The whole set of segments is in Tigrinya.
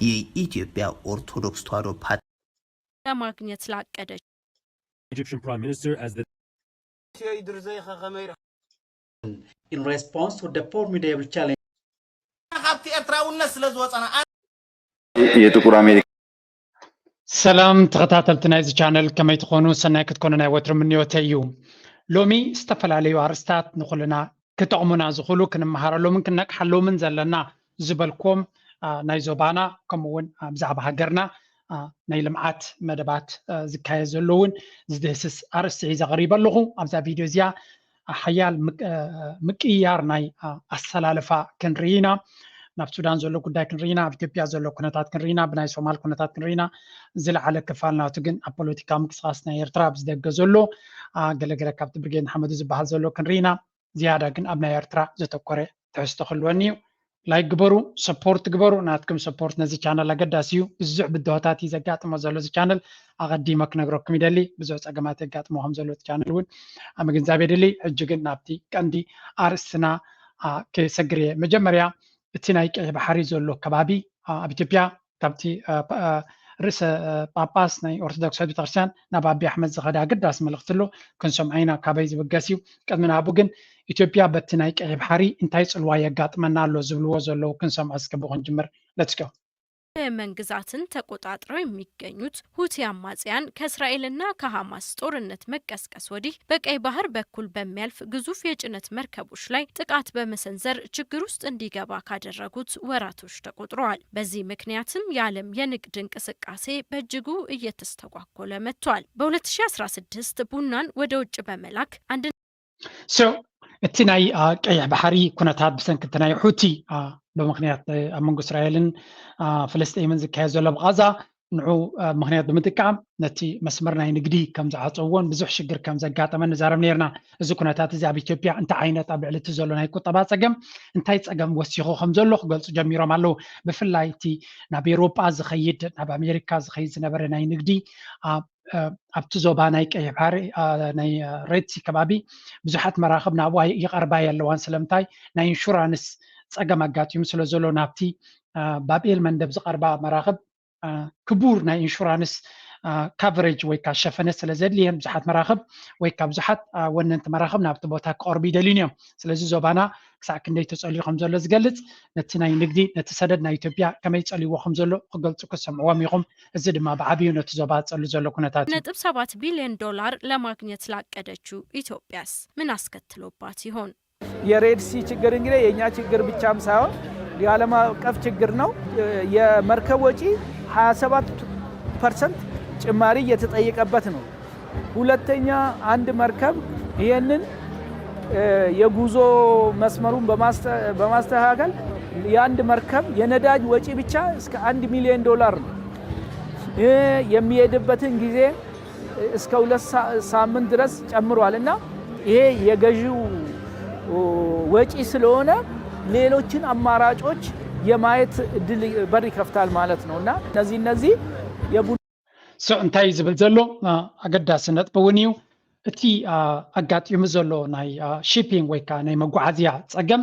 የኢትዮጵያ ኦርቶዶክስ ተዋሕዶ ለማግኘት ላቀደች Egyptian Prime Minister as the in response to the formidable challenge የጥቁር አሜሪካ ሰላም ተከታተልቲ ናይዚ ቻነል ከመይ ትኾኑ ሰናይ ክትኮኑ ናይ ወትሪ ምንዮተ እዩ ሎሚ ዝተፈላለዩ አርስታት ንኹልና ክጠቕሙና ዝኽእሉ ክንመሃረሎምን ክነቅሓሎምን ዘለና ዝበልኩም ናይ ዞባና ከምኡውን ብዛዕባ ሃገርና ናይ ልምዓት መደባት ዝካየድ ዘለውን ዝድህስስ አርስቲ ሒዘ ቀሪበ ኣለኹ ኣብዛ ቪድዮ እዚኣ ሓያል ምቅያር ናይ ኣሰላለፋ ክንርኢና ናብ ሱዳን ዘሎ ጉዳይ ክንርኢና ኣብ ኢትዮጵያ ዘሎ ኩነታት ክንርኢና ብናይ ሶማል ኩነታት ክንርኢና ዝለዓለ ክፋል ናቱ ግን ኣብ ፖለቲካዊ ምንቅስቃስ ናይ ኤርትራ ብዝደገ ዘሎ ገለገለ ካብቲ ብርጌድ ሓመዱ ዝበሃል ዘሎ ክንርኢና ዝያዳ ግን ኣብ ናይ ኤርትራ ዘተኮረ ትሕዝቶ ክህልወኒ እዩ ላይክ ግበሩ ሰፖርት ግበሩ ናትኩም ሰፖርት ነዚ ቻነል ኣገዳሲ እዩ ብዙሕ ብድሆታት እዩ ዘጋጥሞ ዘሎ እዚ ቻነል ኣቐዲመ ክነግረኩም ይደሊ ብዙሕ ፀገማት የጋጥሞ ከም ዘሎ እቲ ቻነል እውን ኣብ ምግንዛብ የድሊ ሕጂ ግን ናብቲ ቀንዲ ኣርእስትና ክሰግር እየ መጀመርያ እቲ ናይ ቀይሕ ባሕሪ ዘሎ ከባቢ ኣብ ኢትዮጵያ ካብቲ ርእሰ ጳጳስ ናይ ኦርቶዶክሳዊት ቤተክርስትያን ናብ ኣቢ ኣሕመድ ዝኸዳ ኣገዳሲ መልእኽቲ ኣሎ ክንሰምዖ ኢና ካበይ ዝብገስ እዩ ቅድሚ ናብኡ ግን ኢትዮጵያ በቲ ናይ ቀይሕ ባሕሪ እንታይ ፅልዋ የጋጥመና ኣሎ ዝብልዎ ዘለዉ ክንሰምዖ ዝግብኡ ክንጅምር ለትስ ጎ የመን ግዛትን ተቆጣጥረው የሚገኙት ሁቲ አማጽያን ከእስራኤልና ከሐማስ ጦርነት መቀስቀስ ወዲህ በቀይ ባህር በኩል በሚያልፍ ግዙፍ የጭነት መርከቦች ላይ ጥቃት በመሰንዘር ችግር ውስጥ እንዲገባ ካደረጉት ወራቶች ተቆጥረዋል። በዚህ ምክንያትም የዓለም የንግድ እንቅስቃሴ በእጅጉ እየተስተጓጎለ መጥቷል። በ2016 ቡናን ወደ ውጭ በመላክ አንድ እቲ ናይ ቀይሕ ባሕሪ ኩነታት ብሰንኪቲ ናይ ሁቲ ብምክንያት ኣብ መንጎ እስራኤልን ፍልስጤምን ዝካየድ ዘሎ ብጋዛ ንዑ ምክንያት ብምጥቃም ነቲ መስመር ናይ ንግዲ ከም ዝዓፀዎን ብዙሕ ሽግር ከም ዘጋጠመን ንዛረብ ነርና እዚ ኩነታት እዚ ኣብ ኢትዮጵያ እንታይ ዓይነት ኣብ ልዕሊ እቲ ዘሎ ናይ ቁጠባ ፀገም እንታይ ፀገም ወሲኹ ከም ዘሎ ክገልፁ ጀሚሮም ኣለዉ ብፍላይ እቲ ናብ ኤሮጳ ዝኸይድ ናብ ኣሜሪካ ዝኸይድ ዝነበረ ናይ ንግዲ ኣብቲ ዞባ ናይ ቀይሕ ባሕሪ ናይ ሬድሲ ከባቢ ብዙሓት መራኽብ ናብኡ ይቐርባ ኣለዋን ስለምንታይ ናይ ኢንሹራንስ ፀገም ኣጋጢሙ ስለ ዘሎ ናብቲ ባቤል መንደብ ዝቐርባ መራኽብ ክቡር ናይ ኢንሹራንስ ካቨሬጅ ወይ ከዓ ሸፈነ ስለ ዘድልየን ብዙሓት መራኽብ ወይ ከዓ ብዙሓት ወነንቲ መራኽብ ናብቲ ቦታ ክቐርቡ ይደልዩን እዮም ስለዚ ዞባና ክሳዕ ክንደይ ተፀልዩ ከም ዘሎ ዝገልፅ ነቲ ናይ ንግዲ ነቲ ሰደድ ናይ ኢትዮጵያ ከመይ ፀልይዎ ከም ዘሎ ክገልፁ ክሰምዕዎም ኢኹም እዚ ድማ ብዓብዩ ነቲ ዞባ ፀሉ ዘሎ ኩነታት ነጥብ 7 ቢሊዮን ዶላር ለማግኘት ላቀደችው ኢትዮጵያስ ምን አስከትሎባት ይሆን? የሬድሲ ችግር እንግዲህ የኛ ችግር ብቻም ሳይሆን የዓለም አቀፍ ችግር ነው። የመርከብ ወጪ 27% ጭማሪ እየተጠየቀበት ነው። ሁለተኛ አንድ መርከብ ይሄንን የጉዞ መስመሩን በማስተካከል የአንድ መርከብ የነዳጅ ወጪ ብቻ እስከ 1 ሚሊዮን ዶላር ነው። የሚሄድበትን ጊዜ እስከ 2 ሳምንት ድረስ ጨምሯል እና ይሄ የገዢው ወጪ ስለሆነ ሌሎችን አማራጮች የማየት እድል በር ይከፍታል ማለት ነውና እነዚህ እንታይ ዝብል ዘሎ ኣገዳሲ ነጥቢ እውን እዩ እቲ ኣጋጢሙ ዘሎ ናይ ሺፒንግ ወይ ከዓ ናይ መጓዓዝያ ፀገም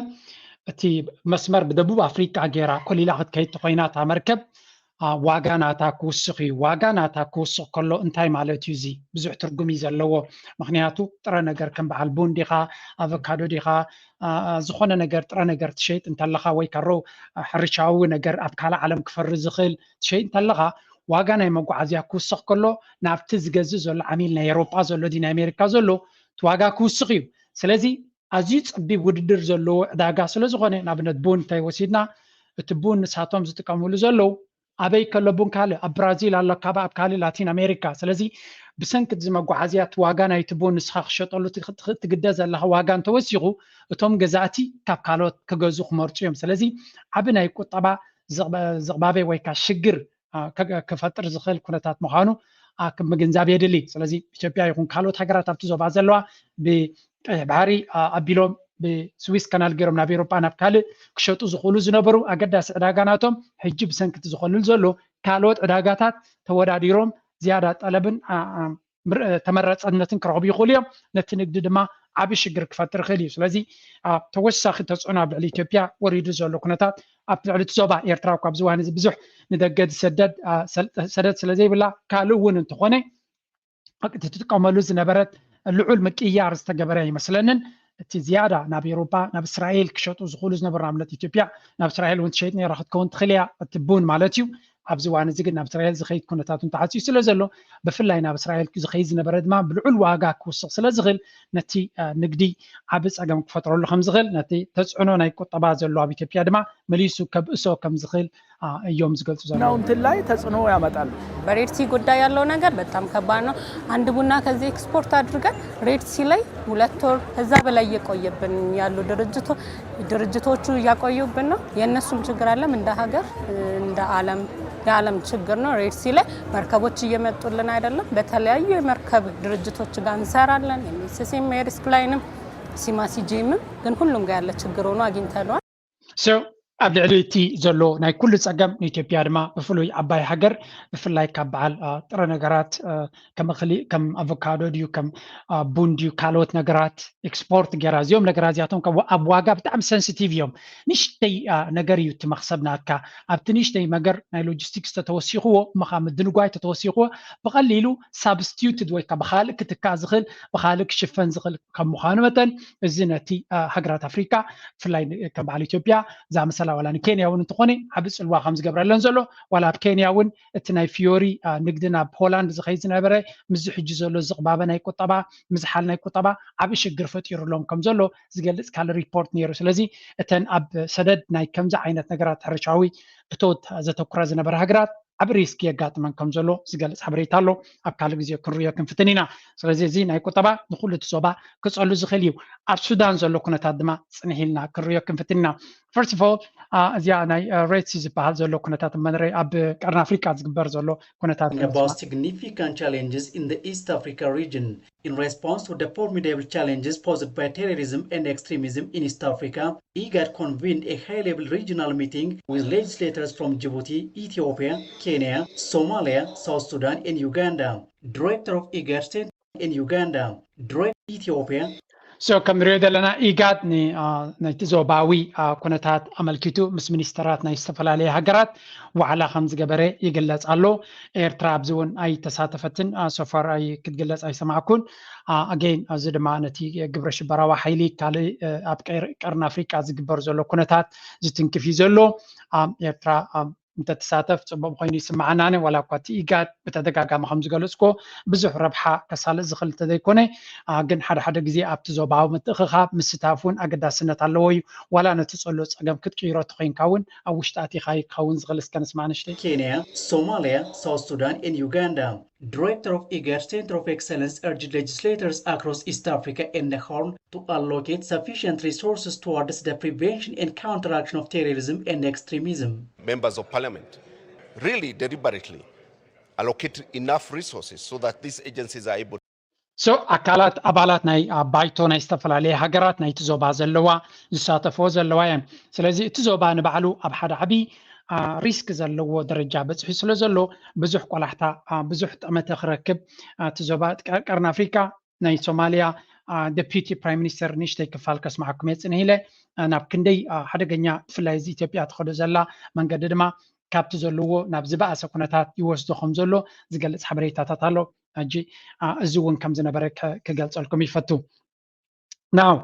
እቲ መስመር ብደቡብ ኣፍሪቃ ጌራ ኮሊላ ክትከይድ ኮይና እታ መርከብ ዋጋ ናታ ክውስኽ እዩ ዋጋ ናታ ክውስኽ ከሎ እንታይ ማለት እዩ እዚ ብዙሕ ትርጉም እዩ ዘለዎ ምክንያቱ ጥረ ነገር ከም በዓል ቡን ዲኻ ኣቮካዶ ዲኻ ዝኾነ ነገር ጥረ ነገር ትሸይጥ እንተለኻ ወይ ካሮ ሕርሻዊ ነገር ኣብ ካልእ ዓለም ክፈሪ ዝኽእል ትሸይጥ እንተለኻ ዋጋ ናይ መጓዓዝያ ክውስኽ ከሎ ናብቲ ዝገዝእ ዘሎ ዓሚል ናይ ኤሮጳ ዘሎ ዲ ናይ ኣሜሪካ ዘሎ እቲ ዋጋ ክውስኽ እዩ ስለዚ ኣዝዩ ፀቢብ ውድድር ዘለዎ ዕዳጋ ስለዝኾነ ንኣብነት ቡን እንታይ ወሲድና እቲ ቡን ንሳቶም ዝጥቀምሉ ዘለዉ ኣበይ ከሎ ቡን ካልእ ኣብ ብራዚል ኣሎ ኣብ ካልእ ላቲን ኣሜሪካ ስለዚ ብሰንኪ እዚ መጓዓዝያ እቲ ዋጋ ናይቲ ቡን ንስኻ ክሸጠሉ ትግደ ዘለኻ ዋጋ እንተወሲኹ እቶም ገዛእቲ ካብ ካልኦት ክገዝኡ ክመርፁ እዮም ስለዚ ዓብ ናይ ቁጠባ ዝቕባቤ ወይ ከዓ ሽግር ክፈጥር ዝኽእል ኩነታት ምዃኑ ምግንዛብ የድሊ ስለዚ ኢትዮጵያ ይኹን ካልኦት ሃገራት ኣብቲ ዞባ ዘለዋ ብቀይሕ ባሕሪ ኣቢሎም ብስዊስ ካናል ገይሮም ናብ ኤሮጳ ናብ ካልእ ክሸጡ ዝኽእሉ ዝነበሩ ኣገዳሲ ዕዳጋናቶም ሕጂ ብሰንኪቲ ዝኸልሉ ዘሎ ካልኦት ዕዳጋታት ተወዳዲሮም ዝያዳ ጠለብን ተመረፀነትን ክረኽቡ ይኽእሉ እዮም ነቲ ንግዲ ድማ ዓብይ ሽግር ክፈጥር ይኽእል እዩ ስለዚ ተወሳኺ ተፅዕኖ ኣብ ልዕሊ ኢትዮጵያ ወሪዱ ዘሎ ኩነታት ኣብ ልዕሊ እቲ ዞባ ኤርትራ ካብ ዝዋን እዚ ብዙሕ ንደገ ዝሰደድ ሰደድ ስለ ዘይብላ ካልእ እውን እንተኾነ ትጥቀመሉ ዝነበረት ልዑል ምቅያር ዝተገበረ ይመስለንን እቲ ዝያዳ ናብ ኤውሮፓ ናብ እስራኤል ክሸጡ ዝኽእሉ ዝነበሩ ንኣብነት ኢትዮጵያ ናብ እስራኤል እውን ትሸይጥ ነይራ ክትከውን ትኽእል እያ እትቡን ማለት እዩ ኣብዚ እዋን እዚ ግን ናብ እስራኤል ዝኸይድ ኩነታት ተዓፅዩ ስለ ዘሎ ብፍላይ ናብ እስራኤል ዝኸይድ ዝነበረ ድማ ብልዑል ዋጋ ክውስኽ ስለ ዝኽእል ነቲ ንግዲ ዓብ ፀገም ክፈጥረሉ ከም ዝኽእል ነቲ ተፅዕኖ ናይ ቁጠባ ዘሎ ኣብ ኢትዮጵያ ድማ መሊሱ ከብእሶ ከም ዝኽእል እዮም ዝገልጹ ነው እንትን ላይ ተጽዕኖ ያመጣሉ። በሬድሲ ጉዳይ ያለው ነገር በጣም ከባድ ነው። አንድ ቡና ከዚህ ኤክስፖርት አድርገን ሬድሲ ላይ 2 ወር ከዛ በላይ እየቆየብን ያሉ ድርጅቶቹ እያቆዩብን ነው። የእነሱም ችግር አለም እንደ ሀገር እንደ የዓለም ችግር ነው። ሬድሲ ላይ መርከቦች እየመጡልን አይደለም። በተለያዩ የመርከብ ድርጅቶች ጋር እንሰራለን። ኤምኤስሲም ሜሪስክ ላይንም ሲማሲጂም ግን ሁሉም ጋር ያለ ችግር ሆኖ አግኝተነዋል። ኣብ ልዕሊ እቲ ዘሎ ናይ ኩሉ ፀገም ንኢትዮጵያ ድማ ብፍሉይ ዓባይ ሃገር ብፍላይ ካብ በዓል ጥረ ነገራት ከም ኣቮካዶ ድዩ ከም ቡን ድዩ ካልኦት ነገራት ኤክስፖርት ጌራ እዚኦም ነገራት እዚኣቶም ኣብ ዋጋ ብጣዕሚ ሴንሲቲቭ እዮም ንእሽተይ ነገር እዩ እቲ መክሰብ ናትካ ኣብቲ ንእሽተይ ነገር ናይ ሎጂስቲክስ ተተወሲኽዎ እመኻ ምድንጓይ ተተወሲኽዎ ብቐሊሉ ሳብስቲዩትድ ወይ ከዓ ብካልእ ክትካእ ዝኽእል ብካልእ ክሽፈን ዝኽእል ከም ምዃኑ መጠን እዚ ነቲ ሃገራት ኣፍሪካ ብፍላይ ከም በዓል ኢትዮጵያ ዛመሰላ ዋላ ንኬንያ እውን እንትኾነ ዓብ ፅልዋ ከም ዝገብረለን ዘሎ ዋላ ኣብ ኬንያ እውን እቲ ናይ ፊዮሪ ንግዲ ናብ ሆላንድ ዝኸይድ ዝነበረ ምዝ ሕጂ ዘሎ ዝቕባበ ናይ ቁጠባ ምዝሓል ናይ ቁጠባ ዓብ ሽግር ፈጢሩሎም ከም ዘሎ ዝገልጽ ካልእ ሪፖርት ነይሩ ስለዚ እተን ኣብ ሰደድ ናይ ከምዚ ዓይነት ነገራት ሕርሻዊ እቶት ዘተኩራ ዝነበረ ሃገራት ዓብ ሪስክ የጋጥመን ከም ዘሎ ዝገልጽ ሓበሬታ ኣሎ ኣብ ካልእ ግዜ ክንሪኦ ክንፍትን ኢና ስለዚ እዚ ናይ ቁጠባ ንኩሉ እቲ ዞባ ክፀሉ ዝኽእል እዩ ኣብ ሱዳን ዘሎ ኩነታት ድማ ፅንሒልና ክንሪኦ ክንፍትን ኢና First of all, እዚኣ ናይ ሬድሲ ዝበሃል ዘሎ ኩነታት መንረ ኣብ ቀርኒ ኣፍሪካ ዝግበር ዘሎ ኩነታት about significant challenges in the East Africa region in response to the formidable challenges posed by terrorism and extremism in East Africa. IGAD convened a high-level regional meeting with legislators from Djibouti, Ethiopia, Kenya, Somalia, South Sudan, and Uganda. Director of IGAD Center in Uganda, Director Ethiopia. ከም ንሪኦ ዘለና ኢጋድ ናይቲ ዞባዊ ኩነታት ኣመልኪቱ ምስ ሚኒስተራት ናይ ዝተፈላለየ ሃገራት ዋዕላ ከም ዝገበረ ይግለጽ ኣሎ ኤርትራ ኣብዚ እውን ኣይተሳተፈትን ሶፋር ክትግለጽ ኣይሰማዕኩን ኣገይን እዚ ድማ ነቲ ግብረ ሽበራዊ ሓይሊ ካልእ ኣብ ቀርኒ ኣፍሪካ ዝግበር ዘሎ ኩነታት ዝትንክፍ እዩ ዘሎ ኤርትራ እንተተሳተፍ ፅቡቅ ኮይኑ ይስማዓናነ ዋላ እኳ እቲ ኢጋድ ብተደጋጋሚ ከም ዝገለጽኮ ብዙሕ ረብሓ ከሳልጥ ዝኽእል እንተዘይኮነ ግን ሓደ ግዜ ኣብቲ ዞባዊ ምትእኽኻብ ምስታፍ እውን ኣገዳስነት ኣለዎ እዩ ዋላ ነቲ ፀሎ ፀገም ክትቅይሮ ተኮይንካ እውን ኣብ ውሽጢ ኣቲኻ ክኸውን ዝኽእል እስከ ንስማዕ ንእሽተይ Kenya, Somalia, South Sudan, and Uganda. Director of IGAD Center of Excellence urged legislators across East Africa and the Horn to allocate sufficient resources towards the prevention and counteraction of terrorism and extremism. Members of Parliament really deliberately allocate enough resources so that these agencies are able ኣካላት ኣባላት ናይ ባይቶ ናይ ዝተፈላለየ ሃገራት ናይቲ ዞባ ዘለዋ ዝሳተፍዎ ዘለዋ እየን ስለዚ እቲ ዞባ ንባዕሉ ኣብ ሓደ ዓብይ ሪስክ ዘለዎ ደረጃ በፅሑ ስለ ዘሎ ብዙሕ ቆላሕታ ብዙሕ ጠመተ ክረክብ እቲ ዞባ ቀርኒ ኣፍሪካ ናይ ሶማልያ ዴፒቲ ፕራይም ሚኒስተር ንእሽተይ ክፋል ከስማዓኩም እየ ፅንሂለ ናብ ክንደይ ሓደገኛ ብፍላይ እዚ ኢትዮጵያ ትኸዶ ዘላ መንገዲ ድማ ካብቲ ዘለዎ ናብ ዝበኣሰ ኩነታት ይወስዶ ከም ዘሎ ዝገልጽ ሓበሬታታት ኣሎ ሕጂ እዚ እውን ከም ዝነበረ ክገልጸልኩም ይፈቱ ናው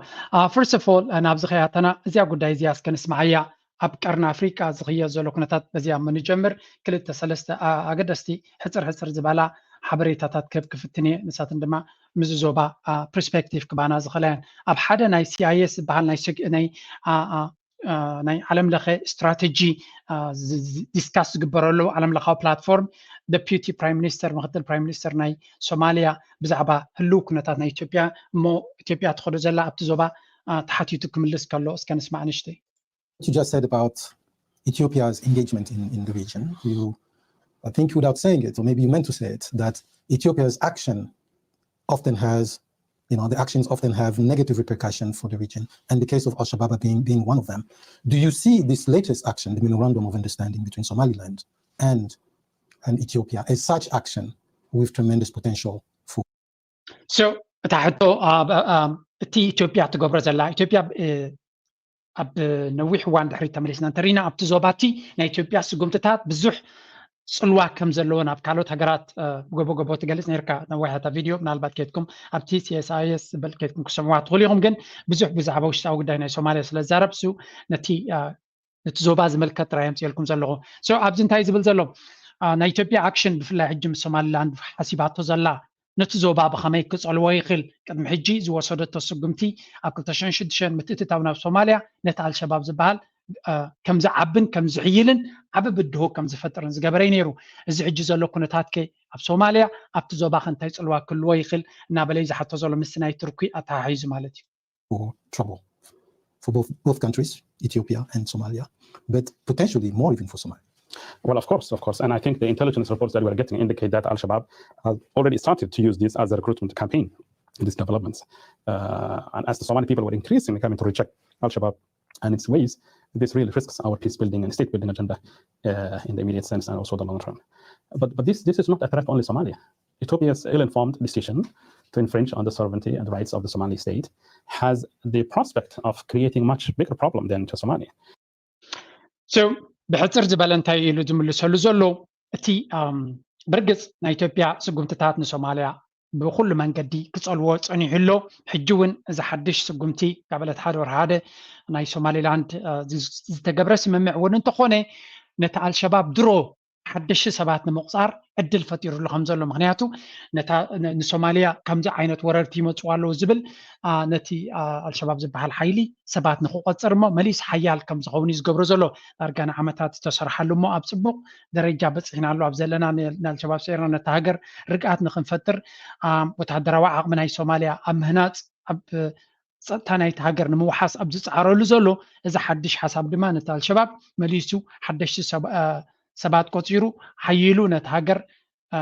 first of all ናብ ዝኸያተና እዚኣ ጉዳይ እዚኣ እስከ ንስማዓያ ኣብ ቀርኒ ኣፍሪካ ዝኽየድ ዘሎ ኩነታት በዚኣ ምንጀምር 2-3 ኣገደስቲ ሕፅር ዝበላ ሓበሬታታት ክፍትን እየ ንሳትን ድማ ምዝ ዞባ ፐርስፔክቲቭ ክባና ዝኽእለን ኣብ ሓደ ናይ ሲኣይኤስ ዝበሃል ናይ ዓለም ለኸ ስትራቴጂ ዲስካስ ዝግበረሉ ዓለም ለኻዊ ፕላትፎርም ዴፒቲ ፕራይም ሚኒስተር ምክትል ፕራይም ሚኒስተር ናይ ሶማልያ ብዛዕባ ህልው ኩነታት ናይ ኢትዮጵያ እሞ ኢትዮጵያ ትኸዶ ዘላ ኣብቲ ዞባ ተሓቲቱ ክምልስ ከሎ እስከ ንስማዕ ንእሽተይ You just said about Ethiopia's engagement in the region. I think without saying it, or maybe you meant to say it, that Ethiopia's action often has, the actions often have negative repercussions for the region, and the case of Al-Shabaab being one of them. Do you see this latest action, the Memorandum of Understanding between Somaliland and Ethiopia, as such action with tremendous potential for? So, እቲ ኢትዮጵያ ትገብሮ ዘላ ኢትዮጵያ ኣብ ነዊሕ እዋን ድሕሪ ተመሊስና እንተሪና ኣብቲ ዞባቲ ናይ ኢትዮጵያ ስጉምትታት ብዙሕ ጽልዋ ከም ዘለዎ ናብ ካልኦት ሃገራት ጎቦ ትገልጽ ነርካ ነዋሕታ ቪድዮ ምናልባት ከትኩም ኣብቲ CSIS ዝብል ከትኩም ክሰምዋ ትኽእሉ ኢኹም ግን ብዙሕ ብዛዕባ ውሽጣዊ ጉዳይ ናይ ሶማልያ ስለ ዝዛረብ ነቲ ዞባ ዝምልከት ጥራይ ኣምፂልኩም ዘለኹ ኣብዚ እንታይ ዝብል ዘሎ ናይ ኢትዮጵያ ኣክሽን ብፍላይ ሕጂ ምስ ሶማሊላንድ ሓሲባቶ ዘላ ነቲ ዞባ ብኸመይ ክጸልዎ ይኽእል ቅድሚ ሕጂ ዝወሰደቶ ስጉምቲ ኣብ 2006 ምትእትታው ናብ ሶማልያ ነቲ አልሸባብ ዝበሃል ከም ዝዓብን ከም ዝሕይልን ዓብ ብድሆ ከም ዝፈጥርን ዝገበረ ነይሩ እዚ ሕጂ ዘሎ ኩነታት ከ ኣብ ሶማልያ ኣብቲ ዞባ እንታይ ጽልዋ ክልዎ ይኽእል እናበለ ዝሓቶ ዘሎ ምስ ናይ ቱርኪ ኣተሓሒዙ ማለት እዩ trouble for both countries, Ethiopia and Somalia, but potentially more even for Somalia. Well, of course. And I think the intelligence reports that we're getting indicate that Al-Shabaab have already started to use this as a recruitment campaign in these developments. And as the Somali people were increasingly coming to reject Al-Shabaab and its ways, this really risks our peace building and state building agenda in the immediate sense and also the long term. But this is not a threat to only Somalia. Ethiopia's ill-informed decision to infringe on the sovereignty and rights of the Somali state has the prospect of creating much bigger problem than to Somalia. So, ብሕፅር ዝበለ እንታይ ኢሉ ዝምልሰሉ ዘሎ እቲ ብርግጽ ናይ ኢትዮጵያ ስጉምትታት ንሶማልያ ብኩሉ መንገዲ ክጸልዎ ጸኒሕሎ ሕጂ እውን እዚ ሓድሽ ስጉምቲ ካብ ዕለት ሓደ ወርሒ ሓደ ናይ ሶማሊላንድ ዝተገብረ ስምምዕ እውን እንተኾነ ነቲ አልሸባብ ድሮ ሓድሽ ሰባት ንምቕጻር ዕድል ፈጢሩሉ ከም ዘሎ ምክንያቱ ንሶማልያ ከምዚ ዓይነት ወረርቲ ይመጽኡ ኣለዉ ዝብል ነቲ አልሸባብ ዝበሃል ሓይሊ ሰባት ንክቆጽር እሞ መሊስ ሓያል ከም ዝኸውን እዩ ዝገብሮ ዘሎ ዳርጋ ንዓመታት ዝተሰርሓሉ እሞ ኣብ ጽቡቕ ደረጃ በፂሕና ኣሎ ኣብ ዘለና ንአልሸባብ ሰይርና ነቲ ሃገር ርግኣት ንክንፈጥር ወታደራዊ ዓቕሚ ናይ ሶማልያ ኣብ ምህናፅ ኣብ ፀጥታ ናይቲ ሃገር ንምውሓስ ኣብ ዝፃረሉ ዘሎ እዚ ሓድሽ ሓሳብ ድማ ነቲ አልሸባብ መሊሱ ሓደሽቲ ሰባት ቆፂሩ ሓይሉ ነቲ ሃገር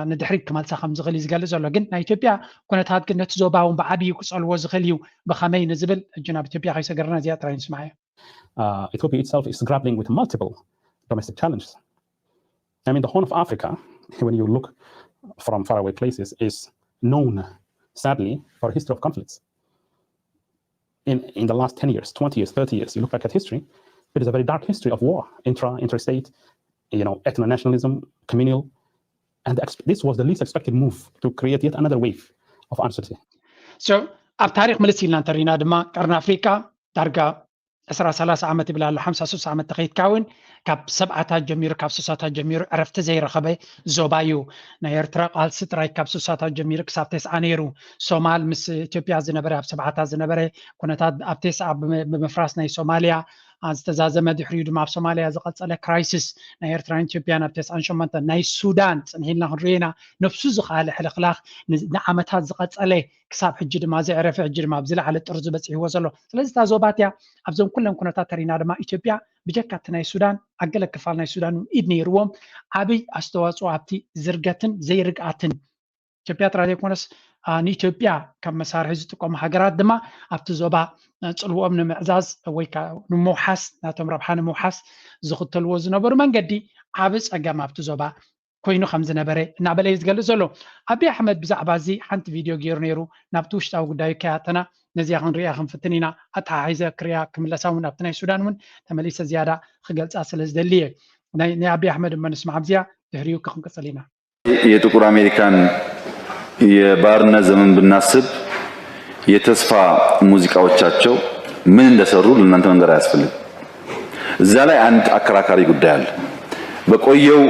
ንድሕሪት ክመልሳ ከም ዝኽእል ዝገልጽ ዘሎ ግን ናይ ኢትዮጵያ ኩነታት ግን ነቲ ዞባ እውን ብዓብዪ ክጸልዎ ዝኽእል እዩ ብኸመይ ንዝብል ሕጂ ናብ ኢትዮጵያ ከይሰገርና እዚኣ ጥራይ ንስማዕ እዮ Ethiopia itself is grappling with multiple domestic challenges. I mean, the Horn of Africa, when you look from faraway places, is known, sadly, for a history of conflicts. In the last 10 years, 20 years, 30 years, you look back at history, it is a very dark history of war, interstate, ethno-nationalism, communal, and this was the least expected move to create yet another wave of uncertainty. So, ኣብ ታሪክ መለሲልና እንተሪና ድማ ቀርኒ ኣፍሪካ ዳርጋ 30 ዓመት ይብላ ኣሎ 53 ዓመት ተኸይድካ እውን ካብ ሰብዓታት ጀሚሩ ካብ ስሳታት ጀሚሩ ዕረፍቲ ዘይረኸበ ዞባ እዩ ናይ ኤርትራ ቃልሲ ጥራይ ካብ ስሳታት ጀሚሩ ክሳብ 9 ነይሩ ሶማል ምስ ኢትዮጵያ ዝነበረ ኣብ ሰብዓታት ዝነበረ ኩነታት ኣብ 9 ብምፍራስ ናይ ሶማልያ ዝተዛዘመ ድሕሪኡ ድማ ኣብ ሶማልያ ዝቐፀለ ክራይሲስ ናይ ኤርትራን ኢትዮጵያን ኣብ 98 ናይ ሱዳን ፅንሒልና ክንሪኢና ነፍሱ ዝኸኣለ ሕልኽላኽ ንዓመታት ዝቐፀለ ክሳብ ሕጂ ድማ ዘዕረፈ ሕጂ ድማ ኣብ ዝለዓለ ጥርዙ በፂሕዎ ዘሎ ስለዚ እታ ዞባት እያ ኣብዞም ኩለን ኩነታት ተሪና ድማ ኢትዮጵያ ብጀካ እቲ ናይ ሱዳን ኣገለ ክፋል ናይ ሱዳን ኢድ ነይርዎም ዓብይ ኣስተዋፅኦ ኣብቲ ዝርገትን ዘይርግኣትን ኢትዮጵያ ጥራሕ ዘይኮነስ ንኢትዮጵያ ከም መሳርሒ ዝጥቀሙ ሃገራት ድማ ኣብቲ ዞባ ጽልዎም ንምዕዛዝ ወይ ከዓ ንምውሓስ ናቶም ረብሓ ንምውሓስ ዝኽተልዎ ዝነበሩ መንገዲ ዓብ ፀገም ኣብቲ ዞባ ኮይኑ ከም ዝነበረ እናበለ ዝገልጽ ዘሎ ኣብይ ኣሕመድ ብዛዕባ እዚ ሓንቲ ቪድዮ ገይሩ ነይሩ ናብቲ ውሽጣዊ ጉዳዩ ከያተና ነዚያ ክንሪኣ ክንፍትን ኢና ኣተሓሒዘ ክሪያ ክምለሳ እውን ኣብቲ ናይ ሱዳን እውን ተመሊሰ ዝያዳ ክገልጻ ስለ ዝደሊ እየ ናይ ኣብይ ኣሕመድ መንስማዕ ኣብዚያ ድሕሪኡ ክንቅፅል ኢና የጥቁር አሜሪካን የባርነት ዘመን ብናስብ የተስፋ ሙዚቃዎቻቸው ምን እንደሰሩ ለእናንተ መንገር አያስፈልግም። እዛ ላይ አንድ አከራካሪ ጉዳይ አለ። በቆየው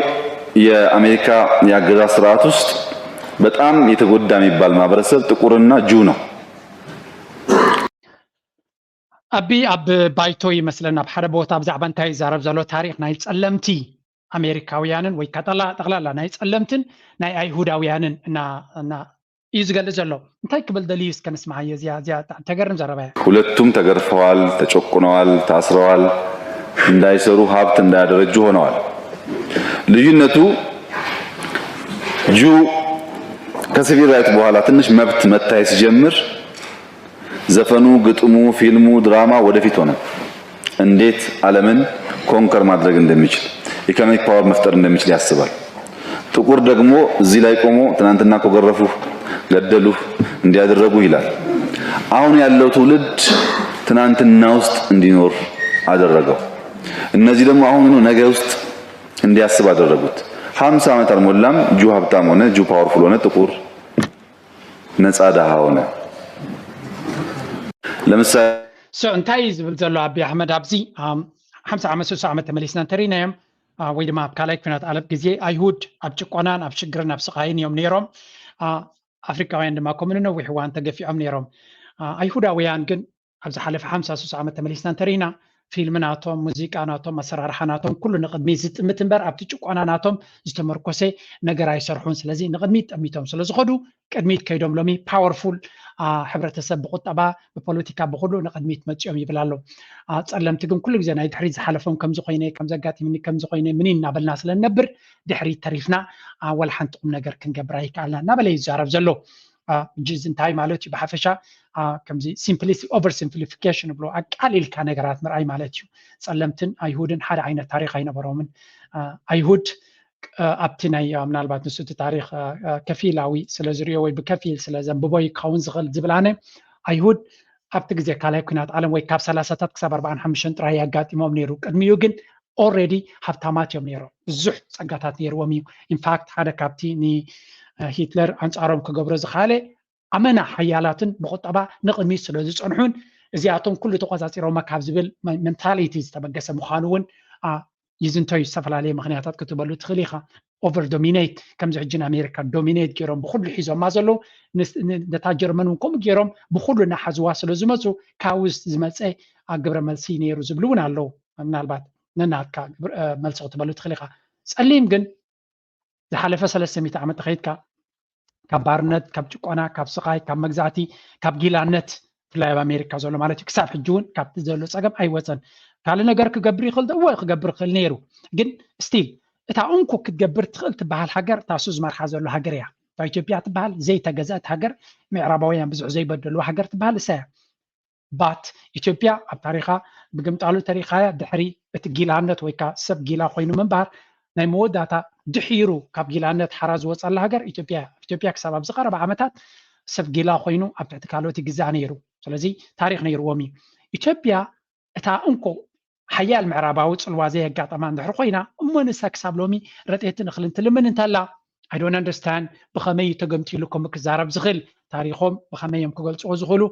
የአሜሪካ የአገዛዝ ስርዓት ውስጥ በጣም የተጎዳ የሚባል ማህበረሰብ ጥቁርና ጁ ነው። አቢ አብ ባይቶ ይመስለና በሐደ ቦታ ብዛዕባ እንታይ ይዛረብ ዘሎ ታሪክ ናይ ጸለምቲ አሜሪካውያንን ወይ ካጠላ ጠቅላላ ናይ ጸለምትን ናይ አይሁዳውያንን እና ይዝገልጽ ዘሎ እንታይ ክብል ደልዩ እስከ ንስማዕ የዚያ ተገርም ዘረባያ ሁለቱም ተገርፈዋል፣ ተጨቁነዋል፣ ታስረዋል፣ እንዳይሰሩ ሀብት እንዳያደረጁ ሆነዋል። ልዩነቱ ጁ ከሲቪል ራይት በኋላ ትንሽ መብት መታየት ሲጀምር ዘፈኑ፣ ግጥሙ፣ ፊልሙ፣ ድራማ ወደፊት ሆነ። እንዴት ዓለምን ኮንከር ማድረግ እንደሚችል ኢኮኖሚክ ፓወር መፍጠር እንደሚችል ያስባል። ጥቁር ደግሞ እዚህ ላይ ቆሞ ትናንትና ኮገረፉ፣ ገደሉ፣ እንዲያደረጉ ይላል። አሁን ያለው ትውልድ ትናንትና ውስጥ እንዲኖር አደረገው። እነዚህ ደግሞ አሁን ነገ ውስጥ እንዲያስብ አደረጉት። 50 ዓመት አልሞላም ጁ ሀብታም ሆነ፣ ጁ ፓወርፉል ሆነ፣ ጥቁር ነፃ ደሃ ሆነ። ለምሳሌ እንታይ ዝብል ዘሎ አቢ አሕመድ ኣብዚ 50 ዓመት 60 ዓመት ተመሊስና እንተሪናዮም ወይ ድማ ኣብ ካልኣይ ኩናት ዓለም ግዜ ኣይሁድ ኣብ ጭቆናን ኣብ ሽግርን ኣብ ስቃይን እዮም ነይሮም። ኣፍሪካውያን ድማ ከምኡ ነዊሕ እዋን ተገፊዖም ነይሮም። ኣይሁዳውያን ግን ኣብ ዝሓለፈ 50 60 ዓመት ተመሊስና እንተሪና ፊልም ናቶም፣ ሙዚቃ ናቶም፣ ኣሰራርሓ ናቶም ኩሉ ንቅድሚት ዝጥምት እምበር ኣብቲ ጭቆና ናቶም ዝተመርኮሰ ነገር ኣይሰርሑን። ስለዚ ንቅድሚት ጠሚቶም ስለዝኸዱ ቅድሚት ከይዶም ሎሚ ፓወርፉል ሕብረተሰብ ብቁጠባ ብፖለቲካ ብኩሉ ንቅድሚት መፅኦም ይብል ኣሎ። ፀለምቲ ግን ኩሉ ግዜ ናይ ድሕሪት ዝሓለፎም ከምዚ ኮይነ ከምዚ ኣጋጢምኒ ከምዚ ኮይነ ምን እናበልና ስለንነብር ድሕሪት ተሪፍና ወላ ሓንቲ ቁም ነገር ክንገብር ኣይከኣልና እናበለ ይዛረብ ዘሎ። ጅዝ እንታይ ማለት እዩ ብሓፈሻ ከምዚ ኦቨር ሲምፕሊፊኬሽን ብሎ ኣቃሊልካ ነገራት ምርኣይ ማለት እዩ። ፀለምትን ኣይሁድን ሓደ ዓይነት ታሪክ ኣይነበሮምን። ኣይሁድ ኣብቲ ናይ ምናልባት ንሱ እቲ ታሪክ ከፊላዊ ስለዝርዮ ወይ ብከፊል ስለዘንብቦ ክኸውን ዝኽእል ዝብላነ ኣይሁድ ኣብቲ ግዜ ካልኣይ ኩናት ዓለም ወይ ካብ 30ታት ክሳብ 45 ጥራይ ኣጋጢሞም ነይሩ። ቅድሚኡ ግን ኦልሬዲ ሃብታማት እዮም ነይሮም፣ ብዙሕ ፀጋታት ነይርዎም እዩ። ኢንፋክት ሓደ ካብቲ ሂትለር ኣንፃሮም ክገብሮ ዝካኣለ ኣመና ሓያላትን ብቁጠባ ንቅድሚት ስለ ዝፀንሑን እዚኣቶም ኩሉ ተቆፃፂሮማ ካብ ዝብል ሜንታሊቲ ዝተበገሰ ምዃኑ እውን ይዝንተዩ። ዝተፈላለየ ምክንያታት ክትበሉ ትኽእል ኢኻ። ኦቨር ዶሚኔት ከምዚ ሕጂ ኣሜሪካ ዶሚኔት ገይሮም ብኩሉ ሒዞማ ዘለዉ ነታ ጀርመን እውን ከምኡ ገይሮም ብኩሉ እናሓዝዋ ስለ ዝመፁ ካብ ውስጥ ዝመፀ ግብረ መልሲ ነይሩ ዝብሉ እውን ኣለዉ። ምናልባት ነናትካ መልሲ ክትበሉ ትኽእል ኢኻ። ፀሊም ግን ዝሓለፈ 300 ዓመት ተኸይድካ ካብ ባርነት፣ ካብ ጭቆና፣ ካብ ስቃይ፣ ካብ መግዛእቲ፣ ካብ ጊላነት ብፍላይ ኣብ ኣሜሪካ ዘሎ ማለት እዩ ክሳብ ሕጂ እውን ካብቲ ዘሎ ፀገም ኣይወፀን። ካልእ ነገር ክገብር ይኽእል እወ ክገብር ክእል ነይሩ። ግን ስቲል እታ እንኩ ክትገብር ትኽእል ትበሃል ሃገር ታሱ ዝመርሓ ዘሎ ሃገር እያ። ኢትዮጵያ ትበሃል ዘይተገዛእት ሃገር፣ ምዕራባውያን ብዙሕ ዘይበደልዋ ሃገር ትበሃል እሳ እያ። ባት ኢትዮጵያ ኣብ ታሪኻ ብግምጣሉ ተሪኻያ ድሕሪ እቲ ጊላነት ወይ ከዓ ሰብ ጊላ ኮይኑ ምንባር ናይ መወዳእታ ድሒሩ ካብ ጊላነት ሓራ ዝወፀላ ሃገር ኢትዮጵያ። ኢትዮጵያ ክሳብ ኣብ ዝቐረበ ዓመታት ሰብ ጊላ ኮይኑ ኣብ ትሕቲ ካልኦት ይግዛእ ነይሩ። ስለዚ ታሪክ ነይርዎም እዩ። ኢትዮጵያ እታ እንኮ ሓያል ምዕራባዊ ፅልዋ ዘየጋጠማ እንድሕር ኮይና እሞ ንሳ ክሳብ ሎሚ ረጤትን እኽልን ትልምን እንተላ ኣይ ዶንት ኣንደርስታንድ ብኸመይ ተገምቲሉ ከምኡ ክዛረብ ዝኽእል ታሪኮም ብኸመይ እዮም ክገልፅዎ ዝኽእሉ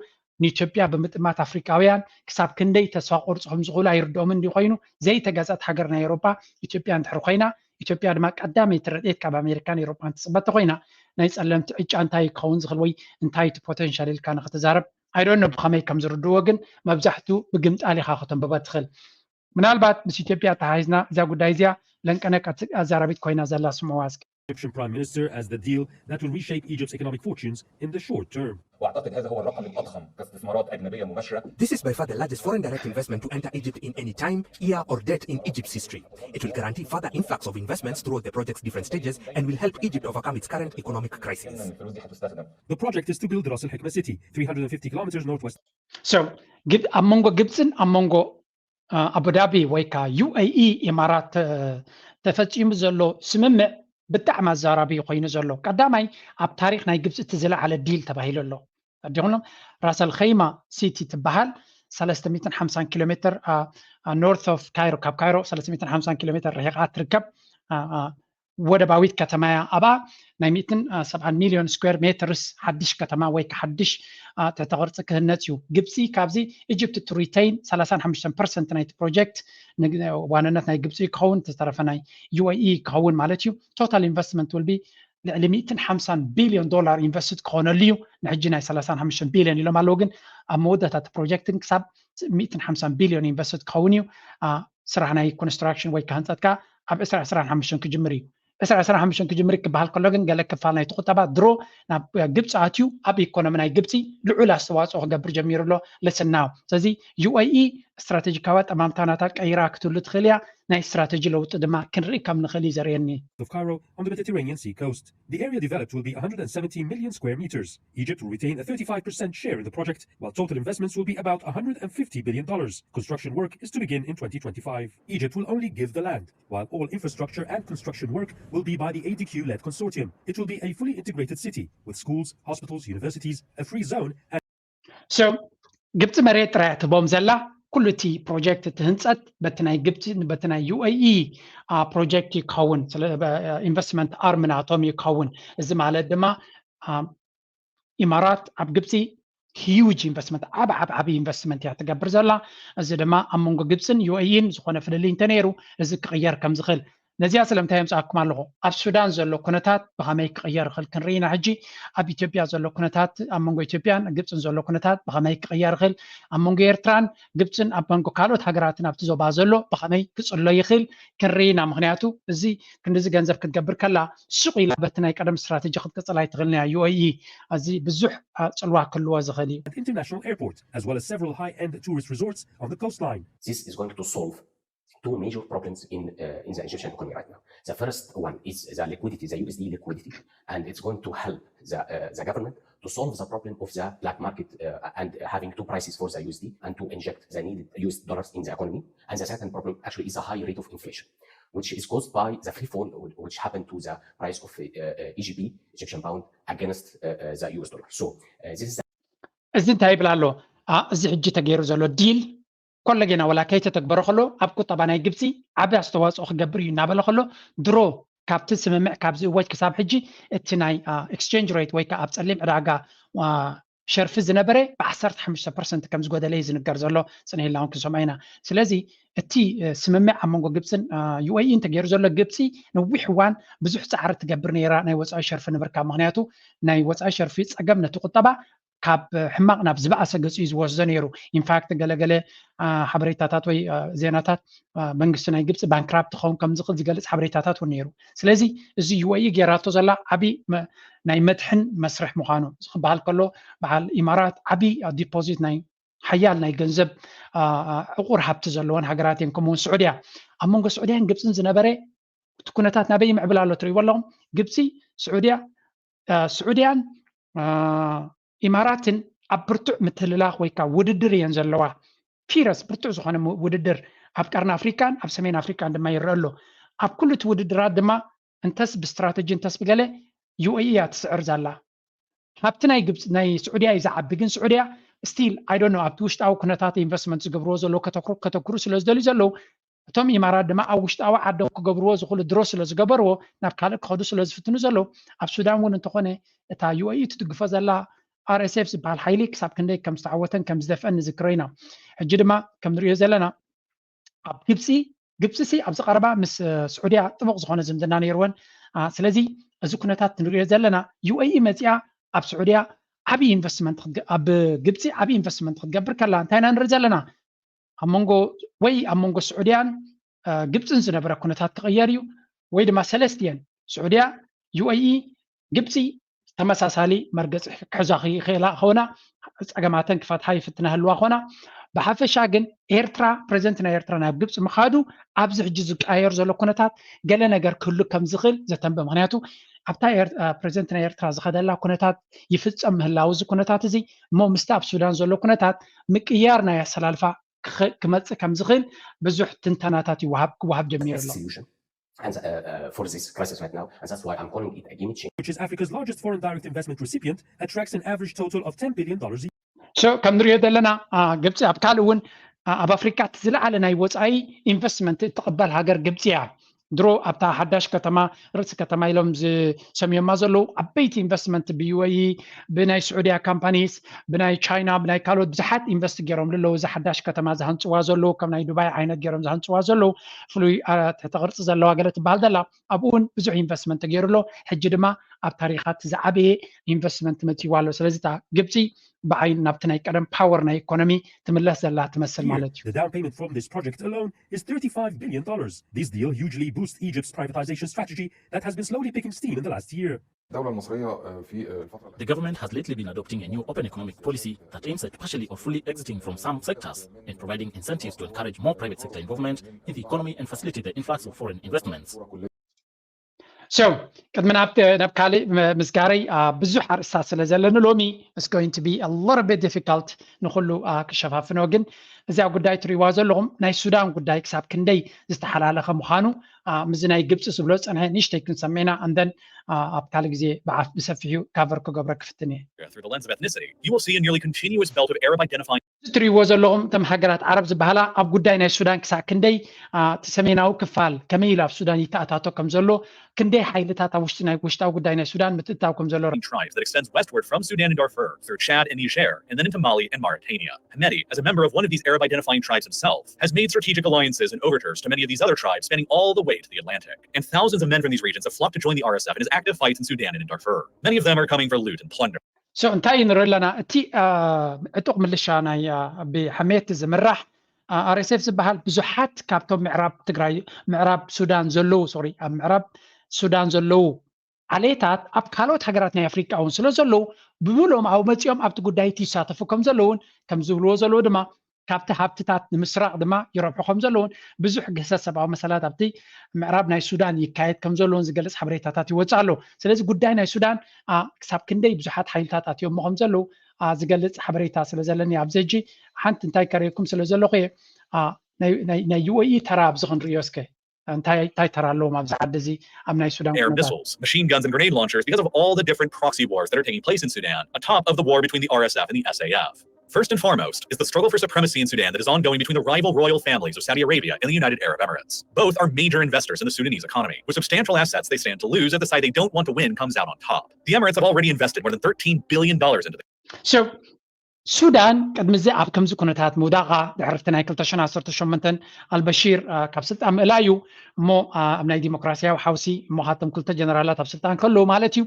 ንኢትዮጵያ ብምጥማት ኣፍሪካውያን ክሳብ ክንደይ ተስፋ ቆርፅኦም ዝኽእሉ ኣይርድኦምን እንዲ ኮይኑ ዘይተገዛእት ሃገር ናይ ኤውሮፓ ኢትዮጵያ እንድሕር ኮይና ኢትዮጵያ ድማ ቀዳመይቲ ረጤት ካብ ኣሜሪካን ኤውሮፓን ትፅበተ ኮይና ናይ ፀለምቲ ዕጫ እንታይ ክኸውን ዝኽእል ወይ እንታይ እቲ ፖቴንሻል ኢልካ ንኽትዛረብ ኣይ ዶንት ኖ ብኸመይ ከም ዝርድዎ ግን መብዛሕትኡ ብግምጣል ኢኻ ከተንብበ ትኽእል። ምናልባት ምስ ኢትዮጵያ ተሓሒዝና እዛ ጉዳይ እዚኣ ለንቀነቅ ኣዛራቢት ኮይና ዘላ ስምዕዋ እስኪ። Egyptian Prime Minister as the deal that will reshape Egypt's economic fortunes in the short term. واعتقد هذا هو الرقم الأضخم كاستثمارات أجنبية مباشرة. This is by far the largest foreign direct investment to enter Egypt in any time, year or date in Egypt's history. It will guarantee further influx of investments throughout the project's different stages and will help Egypt overcome its current economic crisis. The project is to build Ras Al Hikma city, 350 kilometers northwest. So, ኣብ መንጎ ግብፅን ኣብ መንጎ ኣቡዳቢ ወይ ከዓ UAE ኢማራት ተፈፂሙ ዘሎ ስምምዕ ብጣዕሚ ኣዛራቢ ኮይኑ ዘሎ ቀዳማይ ኣብ ታሪክ ናይ ግብፂ እቲ ዝለዓለ ዲል ተባሂሉ ኣሎ። ኣዲኹም ራስ አልኸይማ ሲቲ ትበሃል 350 ኪሎ ሜትር ኖርት ኦፍ ካይሮ ካብ ካይሮ 350 ኪሎ ሜትር ርሒቓ ትርከብ ወደባዊት ከተማ እያ። ኣብኣ ናይ 170 ሚሊዮን ስኩዌር ሜትርስ ሓድሽ ከተማ ወይ ሓድሽ ተተቕርፂ ክህነፅ እዩ። ግብፂ ካብዚ ኢጅፕት ቱ ሪቴይን 35% ናይቲ ፕሮጀክት ዋንነት ናይ ግብፂ ክኸውን ዝተረፈ ናይ UAE ክኸውን ማለት እዩ። ቶታል ኢንቨስትመንት ውል ቢ ልዕሊ 150 ቢልዮን ዶላር ኢንቨስትድ ክኾነሉ እዩ። ንሕጂ ናይ 35 ቢልዮን ኢሎም ኣለዉ፣ ግን ኣብ መወዳእታ ፕሮጀክትን ክሳብ 150 ቢልዮን ኢንቨስትድ ክኸውን እዩ። ስራሕ ናይ ኮንስትራክሽን ወይ ከዓ ህንፀትካ ኣብ 25 ክጅምር እዩ። 25 ክጅምር ክበሃል ከሎ ግን ገለ ክፋል ናይቲ ቁጠባ ድሮ ናብ ግብፂ ኣትዩ ኣብ ኢኮኖሚ ናይ ግብፂ ልዑል ኣስተዋፅኦ ክገብር ጀሚሩ ኣሎ ልስናው። ስለዚ UAE ስትራቴጂካዊ ጠማምታናታ ቀይራ ክትህሉ ትኽእል እያ። ናይ ስትራቴጂ ለውጢ ድማ ክንርኢ ከም ንኽእል እዩ ዘርእየኒ። Of Cairo on the Mediterranean Sea coast. The area developed will be 170 million square meters. Egypt will retain a 35% share in the project, while total investments will be about $150 billion. Construction work is to begin in 2025. Egypt will only give the land, while all infrastructure and construction work will be by the ADQ-led consortium. It will be a fully integrated city with schools, hospitals, universities, a free zone and So ግብፂ መሬት ጥራይ ትቦም ዘላ ኩሉ እቲ ፕሮጀክት ትህንፀት በቲ ናይ ግብፂ በቲ ናይ UAE ፕሮጀክት ይከውን ኢንቨስትመንት ኣርም ናቶም ይከውን እዚ ማለት ድማ ኢማራት ኣብ ግብፂ ሂውጅ ኢንቨስትመንት ዓብ ኢንቨስትመንት እያ ትገብር ዘላ እዚ ድማ ኣብ መንጎ ግብፅን UAEን ዝኾነ ፍልልይ እንተነይሩ እዚ ክቕየር ከም ዝኽእል ነዚያ ስለምንታይ የምፅኣኩም ኣለኹ ኣብ ሱዳን ዘሎ ኩነታት ብኸመይ ክቕየር ይኽእል ክንርኢና ሕጂ ኣብ ኢትዮጵያ ዘሎ ኩነታት ኣብ መንጎ ኢትዮጵያን ግብፅን ዘሎ ኩነታት ብኸመይ ክቕየር ይኽእል ኣብ መንጎ ኤርትራን ግብፅን ኣብ መንጎ ካልኦት ሃገራትን ኣብቲ ዞባ ዘሎ ብኸመይ ክፅሎ ይኽእል ክንርኢና ምክንያቱ እዚ ክንዲዚ ገንዘብ ክትገብር ከላ ሱቕ ኢላ በቲ ናይ ቀደም ስትራቴጂ ክትቅፅል ኣይትኽእልን እያ UAE እዚ ብዙሕ ፅልዋ ክህልዎ ዝኽእል እዩ International airport as well as several high-end tourist resorts on the coastline. This is going to solve two major problems in the Egyptian economy right now. The first one is the liquidity, the USD liquidity, and it's going to help the government to solve the problem of the black market and having two prices for the USD and to inject the needed US dollars in the economy. And the second problem actually is a high rate of inflation, which is caused by the free fall which happened to the price of EGP, Egyptian pound, against the US dollar. So this is እዚ እንታይ ይብል ኣሎ እዚ ሕጂ ተገይሩ ዘሎ ዲል ኮለጌና ወላ ከይተተግበረ ከሎ ኣብ ቁጠባ ናይ ግብፂ ዓብይ ኣስተዋፅኦ ክገብር እዩ እናበለ ከሎ ድሮ ካብቲ ስምምዕ ካብዚ እዋጅ ክሳብ ሕጂ እቲ ናይ ኤክስቼንጅ ሬት ወይ ከዓ ኣብ ፀሊም ዕዳጋ ሸርፊ ዝነበረ ብ15% ከም ዝጎደለ እዩ ዝንገር ዘሎ ፅንሄላውን ክንሰምዖ ኢና ስለዚ እቲ ስምምዕ ኣብ መንጎ ግብፅን UAE ተገይሩ ዘሎ ግብፂ ነዊሕ እዋን ብዙሕ ፃዕሪ ትገብር ነይራ ናይ ወፃኢ ሸርፊ ንምርካብ ምክንያቱ ናይ ወፃኢ ሸርፊ ፀገም ነቲ ቁጠባ ካብ ሕማቅ ናብ ዝባእሰ ገፁ እዩ ዝወስዶ ነይሩ ኢንፋክት ገለገለ ሓበሬታታት ወይ ዜናታት መንግስቲ ናይ ግብፂ ባንክራፕት ክኸውን ከም ዝኽእል ዝገልፅ ሓበሬታታት እውን ነይሩ ስለዚ እዚ UAE ጌራቶ ዘላ ዓብይ ናይ መድሕን መስርሕ ምዃኑ ዝክበሃል ከሎ በዓል ኢማራት ዓብይ ዲፖዚት ናይ ሓያል ናይ ገንዘብ ዕቁር ሃብቲ ዘለዎን ሃገራት እየን ከምኡውን ስዑድያ ኣብ መንጎ ስዑድያን ግብፅን ዝነበረ እቲ ኩነታት ናበይ ይምዕብል ኣሎ ትሪእዎ ኣለኹም ግብፂ ስዑድያን ኢማራትን ኣብ ብርቱዕ ምትልላኽ ወይ ከዓ ውድድር እየን ዘለዋ ፊረስ ብርቱዕ ዝኾነ ውድድር ኣብ ቀርኒ ኣፍሪካን ኣብ ሰሜን ኣፍሪካን ድማ ይረአ ኣሎ ኣብ ኩሉ እቲ ውድድራት ድማ እንተስ ብስትራቴጂ እንተስ ብገለ UAE እያ ትስዕር ዘላ ኣብቲ ናይ ግብፂ ናይ ስዑድያ እዩ ዝዓቢ ግን ስዑድያ ስቲል ኣይ ዶንት ኖ ኣብቲ ውሽጣዊ ኩነታት ኢንቨስትመንት ዝገብርዎ ዘሎ ከተኩሩ ስለ ዝደልዩ ዘለው እቶም ኢማራት ድማ ኣብ ውሽጣዊ ዓዶም ክገብርዎ ዝኽእሉ ድሮ ስለ ዝገበርዎ ናብ ካልእ ክኸዱ ስለ ዝፍትኑ ዘለው ኣብ ሱዳን እውን እንተኾነ እታ UAE ትድግፎ ዘላ RSF ዝበሃል ሓይሊ ክሳብ ክንደይ ከም ዝተዓወተን ከም ዝደፍአን ንዝክሮ ኢና ሕጂ ድማ ከም ንሪኦ ዘለና ኣብ ግብፂ ኣብዚ ቀረባ ምስ ስዑድያ ጥቡቕ ዝኾነ ዝምድና ነይርወን ስለዚ እዚ ኩነታት ንሪኦ ዘለና UAE መፂኣ ኣብ ስዑድያ ዓብይ ኢንቨስትመንት ኣብ ግብፂ ዓብይ ኢንቨስትመንት ክትገብር ከላ እንታይ ኢና ንርኢ ዘለና ኣብ መንጎ ስዑድያን ግብፅን ዝነበረ ኩነታት ክቕየር እዩ ወይ ድማ ሰለስተ እየን ስዑድያ UAE ግብፂ ተመሳሳሊ መርገፂ ክሕዛ ይኽእላ ኾና ፀገማተን ክፈትሓ ይፍትና ህልዋ ኾና ብሓፈሻ ግን ኤርትራ ፕሬዚደንት ናይ ኤርትራ ናብ ግብፂ ምኻዱ ኣብዚ ሕጂ ዝቀያየር ዘሎ ኩነታት ገለ ነገር ክህሉ ከም ዝኽእል ዘተንብእ ምክንያቱ ኣብታ ፕሬዚደንት ናይ ኤርትራ ዝኸደላ ኩነታት ይፍፀም ምህላው እዚ ኩነታት እዚ እሞ ምስቲ ኣብ ሱዳን ዘሎ ኩነታት ምቅያር ናይ ኣሰላልፋ ክመፅእ ከም ዝኽእል ብዙሕ ትንተናታት ክወሃብ ጀሚሩ ኣሎ And for this crisis right now, and that's why I'm calling it a game changer. Which is Africa's largest foreign direct investment recipient, attracts an average total of $10 billion. So, ከም ንሪኦ ዘለና ግብፂ ኣብ ካልእ እውን ኣብ ኣፍሪካ እቲ ዝለዓለ ናይ ወፃኢ ኢንቨስትመንት እትቕበል ሃገር ግብፂ እያ ድሮ ኣብታ ሓዳሽ ከተማ ርእሲ ከተማ ኢሎም ዝሰሚዮማ ዘለው ዓበይቲ ኢንቨስትመንት ብUAE ብናይ ስዑድያ ካምፓኒስ ብናይ ቻይና ብናይ ካልኦት ብዙሓት ኢንቨስት ገይሮም ዘለው እዚ ሓዳሽ ከተማ ዝሃንፅዋ ዘለው ከም ናይ ዱባይ ዓይነት ገይሮም ዝሃንፅዋ ዘለው ፍሉይ ተቕርፂ ዘለዋ ገለ ትበሃል ዘላ ኣብኡ እውን ብዙሕ ኢንቨስትመንት ገይሩሎ ሕጂ ድማ ኣብ ታሪኻት ዝዓበየ ኢንቨስትመንት መፅይዋ ኣሎ ስለዚ እታ ግብፂ بعين نبتناي كلام power ناي economy تملس زلا تمثل مالتي. The down payment from this project alone is $35 billion. This deal hugely boosts Egypt's privatization strategy that has been slowly picking steam in the last year. The government has lately been adopting a new open economic policy that aims at partially or fully exiting from some sectors and providing incentives to encourage more private sector involvement in the economy and facilitate the influx of foreign investments. So, قدمنا نبكالي مسكاري بزح أرساس لزلنا لومي it's going to be a little bit difficult نخلو كشفاف نوجن እዚያ ጉዳይ ትሪእዋ ዘለኹም ናይ ሱዳን ጉዳይ ክሳብ ክንደይ ዝተሓላለኸ ምዃኑ ምዝ ናይ ግብፂ ዝብሎ ፀንሐ ንእሽተይ ክንሰሚዕና እንደን ኣብ ካልእ ግዜ ብዓፍ ብሰፊሑ ካቨር ክገብረ ክፍትን እየ Through the lens of ethnicity, you will see a nearly continuous belt of Arab identifying ትሪእዎ ዘለኹም እቶም ሃገራት ዓረብ ዝበሃላ ኣብ ጉዳይ ናይ ሱዳን ክሳብ ክንደይ እቲ ሰሜናዊ ክፋል ከመይ ኢሉ ኣብ ሱዳን ይተኣታቶ ከም ዘሎ ክንደይ ሓይልታት ኣብ ውሽጣዊ ጉዳይ ናይ ሱዳን ምትእትታው ከም ዘሎ tribes that extends westward from Sudan and Darfur through Chad and Niger and then into Mali and Mauritania. Hemeti, as a member of one of these Arab identifying tribes himself, has made strategic alliances and overtures to many of these other tribes spanning all the way to the Atlantic. And thousands of men from these regions have flocked to join the RSF in its active fights in Sudan and in Darfur. Many of them are coming for loot and plunder. So እንታይ ንርኢ ኣለና እቲ ዕጡቕ ምልሻ ናይ ብሓሜት ዝምራሕ RSF ዝበሃል ብዙሓት ካብቶም ምዕራብ ትግራይ ምዕራብ ሱዳን ዘለዉ ኣብ ምዕራብ ሱዳን ዘለዉ ዓሌታት ኣብ ካልኦት ሃገራት ናይ ኣፍሪቃ እውን ስለ ዘለዉ ብብሎም ኣብ መፂኦም ኣብቲ ጉዳይ ይሳተፉ ከም ዘለውን ከም ዝብልዎ ዘለዉ ድማ ካብቲ ሃብትታት ንምስራቅ ድማ ይረብሑ ከም ዘለውን ብዙሕ ገሰት ሰብኣዊ መሰላት ኣብቲ ምዕራብ ናይ ሱዳን ይካየድ ከም ዘለውን ዝገልጽ ሓበሬታታት ይወፅእ ኣሎ ስለዚ ጉዳይ ናይ ሱዳን ክሳብ ክንደይ ብዙሓት ሓይልታት ኣትዮም ከም ዘለዉ ዝገልጽ ሓበሬታ ስለ ዘለኒ ኣብዚ ሕጂ ሓንቲ እንታይ ከሪአኩም ስለ ዘለኹ ናይ UAE ተራ ኣብዚ ክንሪኦ እስከ እንታይ ተራ ኣለዎም ኣብዚ ዓዲ እዚ ኣብ ናይ ሱዳን air missiles, machine guns and grenade launchers because of all the different proxy wars that are taking place in Sudan atop of the war between the RSF and the SAF. First and foremost is the struggle for supremacy in Sudan that is ongoing between the rival royal families of Saudi Arabia and the United Arab Emirates. Both are major investors in the Sudanese economy. With substantial assets they stand to lose if the side they don't want to win comes out on top. The Emirates have already invested more than $13 billion into the... So, ሱዳን ቅድሚ እዚ ኣብ ከምዚ ኩነታት ምውዳቓ ድሕርቲ ናይ 2018 ኣልበሺር ካብ ስልጣን ምእላዩ እሞ ኣብ ናይ ዲሞክራሲያዊ ሓውሲ እሞ ሃቶም ክልተ ጀነራላት ኣብ ስልጣን ከለዉ ማለት እዩ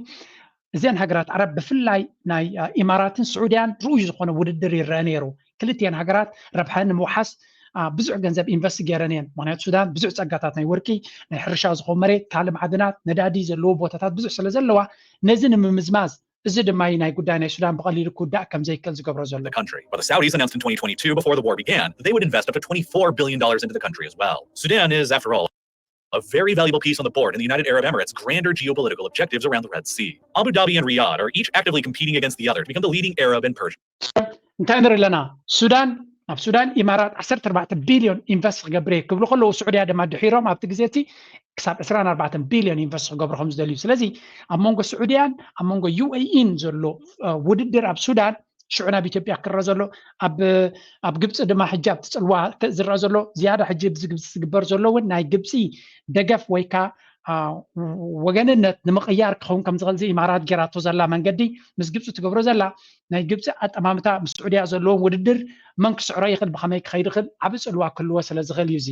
እዚአን ሃገራት ዓረብ ብፍላይ ናይ ኢማራትን ስዑድያን ርኡይ ዝኾነ ውድድር ይረአ ነይሩ ክልቲአን ሃገራት ረብሓን ንምውሓስ ብዙሕ ገንዘብ ኢንቨስት ገይረን እየን ምክንያቱ ሱዳን ብዙሕ ፀጋታት ናይ ወርቂ ናይ ሕርሻ ዝኾኑ መሬት ካልእ ማዕድናት ነዳዲ ዘለዎ ቦታታት ብዙሕ ስለ ዘለዋ ነዚ ንምምዝማዝ እዚ ድማ ናይ ጉዳይ ናይ ሱዳን ብቐሊሉ ክውዳእ ከም ዘይክእል ዝገብሮ ዘሎ country. But the Saudis announced in 2022 before the war began that they would invest up to $24 billion into the country as well. Sudan is, after all, a very valuable piece on the board in the United Arab Emirates' grander geopolitical objectives around the Red Sea. Abu Dhabi and Riyadh are each actively competing against the other to become the leading Arab and Persian. እንታይ ንርኢ ኣለና ሱዳን ኣብ ሱዳን ኢማራት 14 ቢልዮን ኢንቨስት ክገብር ክብሉ ከለዉ ስዑድያ ድማ ድሒሮም ኣብቲ ግዜ እቲ ክሳብ 24 ቢልዮን ኢንቨስት ክገብሩ ከም ዝደልዩ ስለዚ ኣብ መንጎ ስዑድያን ኣብ መንጎ UAEን ዘሎ ውድድር ኣብ ሱዳን ሽዑ ናብ ኢትዮጵያ ክረአ ዘሎ ኣብ ግብፂ ድማ ሕጂ ኣብቲ ፅልዋ ዝረአ ዘሎ ዝያዳ ሕጂ ብዝግብፂ ዝግበር ዘሎ እውን ናይ ግብፂ ደገፍ ወይ ከዓ ወገንነት ንምቕያር ክኸውን ከም ዝኽእል ኢማራት ጌራቶ ዘላ መንገዲ ምስ ግብፂ ትገብሮ ዘላ ናይ ግብፂ ኣጠማምታ ምስ ስዑድያ ዘለዎም ውድድር መን ክስዕሮ ይኽእል ብኸመይ ክኸይድ ይኽእል ዓብ ፅልዋ ክህልዎ ስለ ዝኽእል እዩ እዚ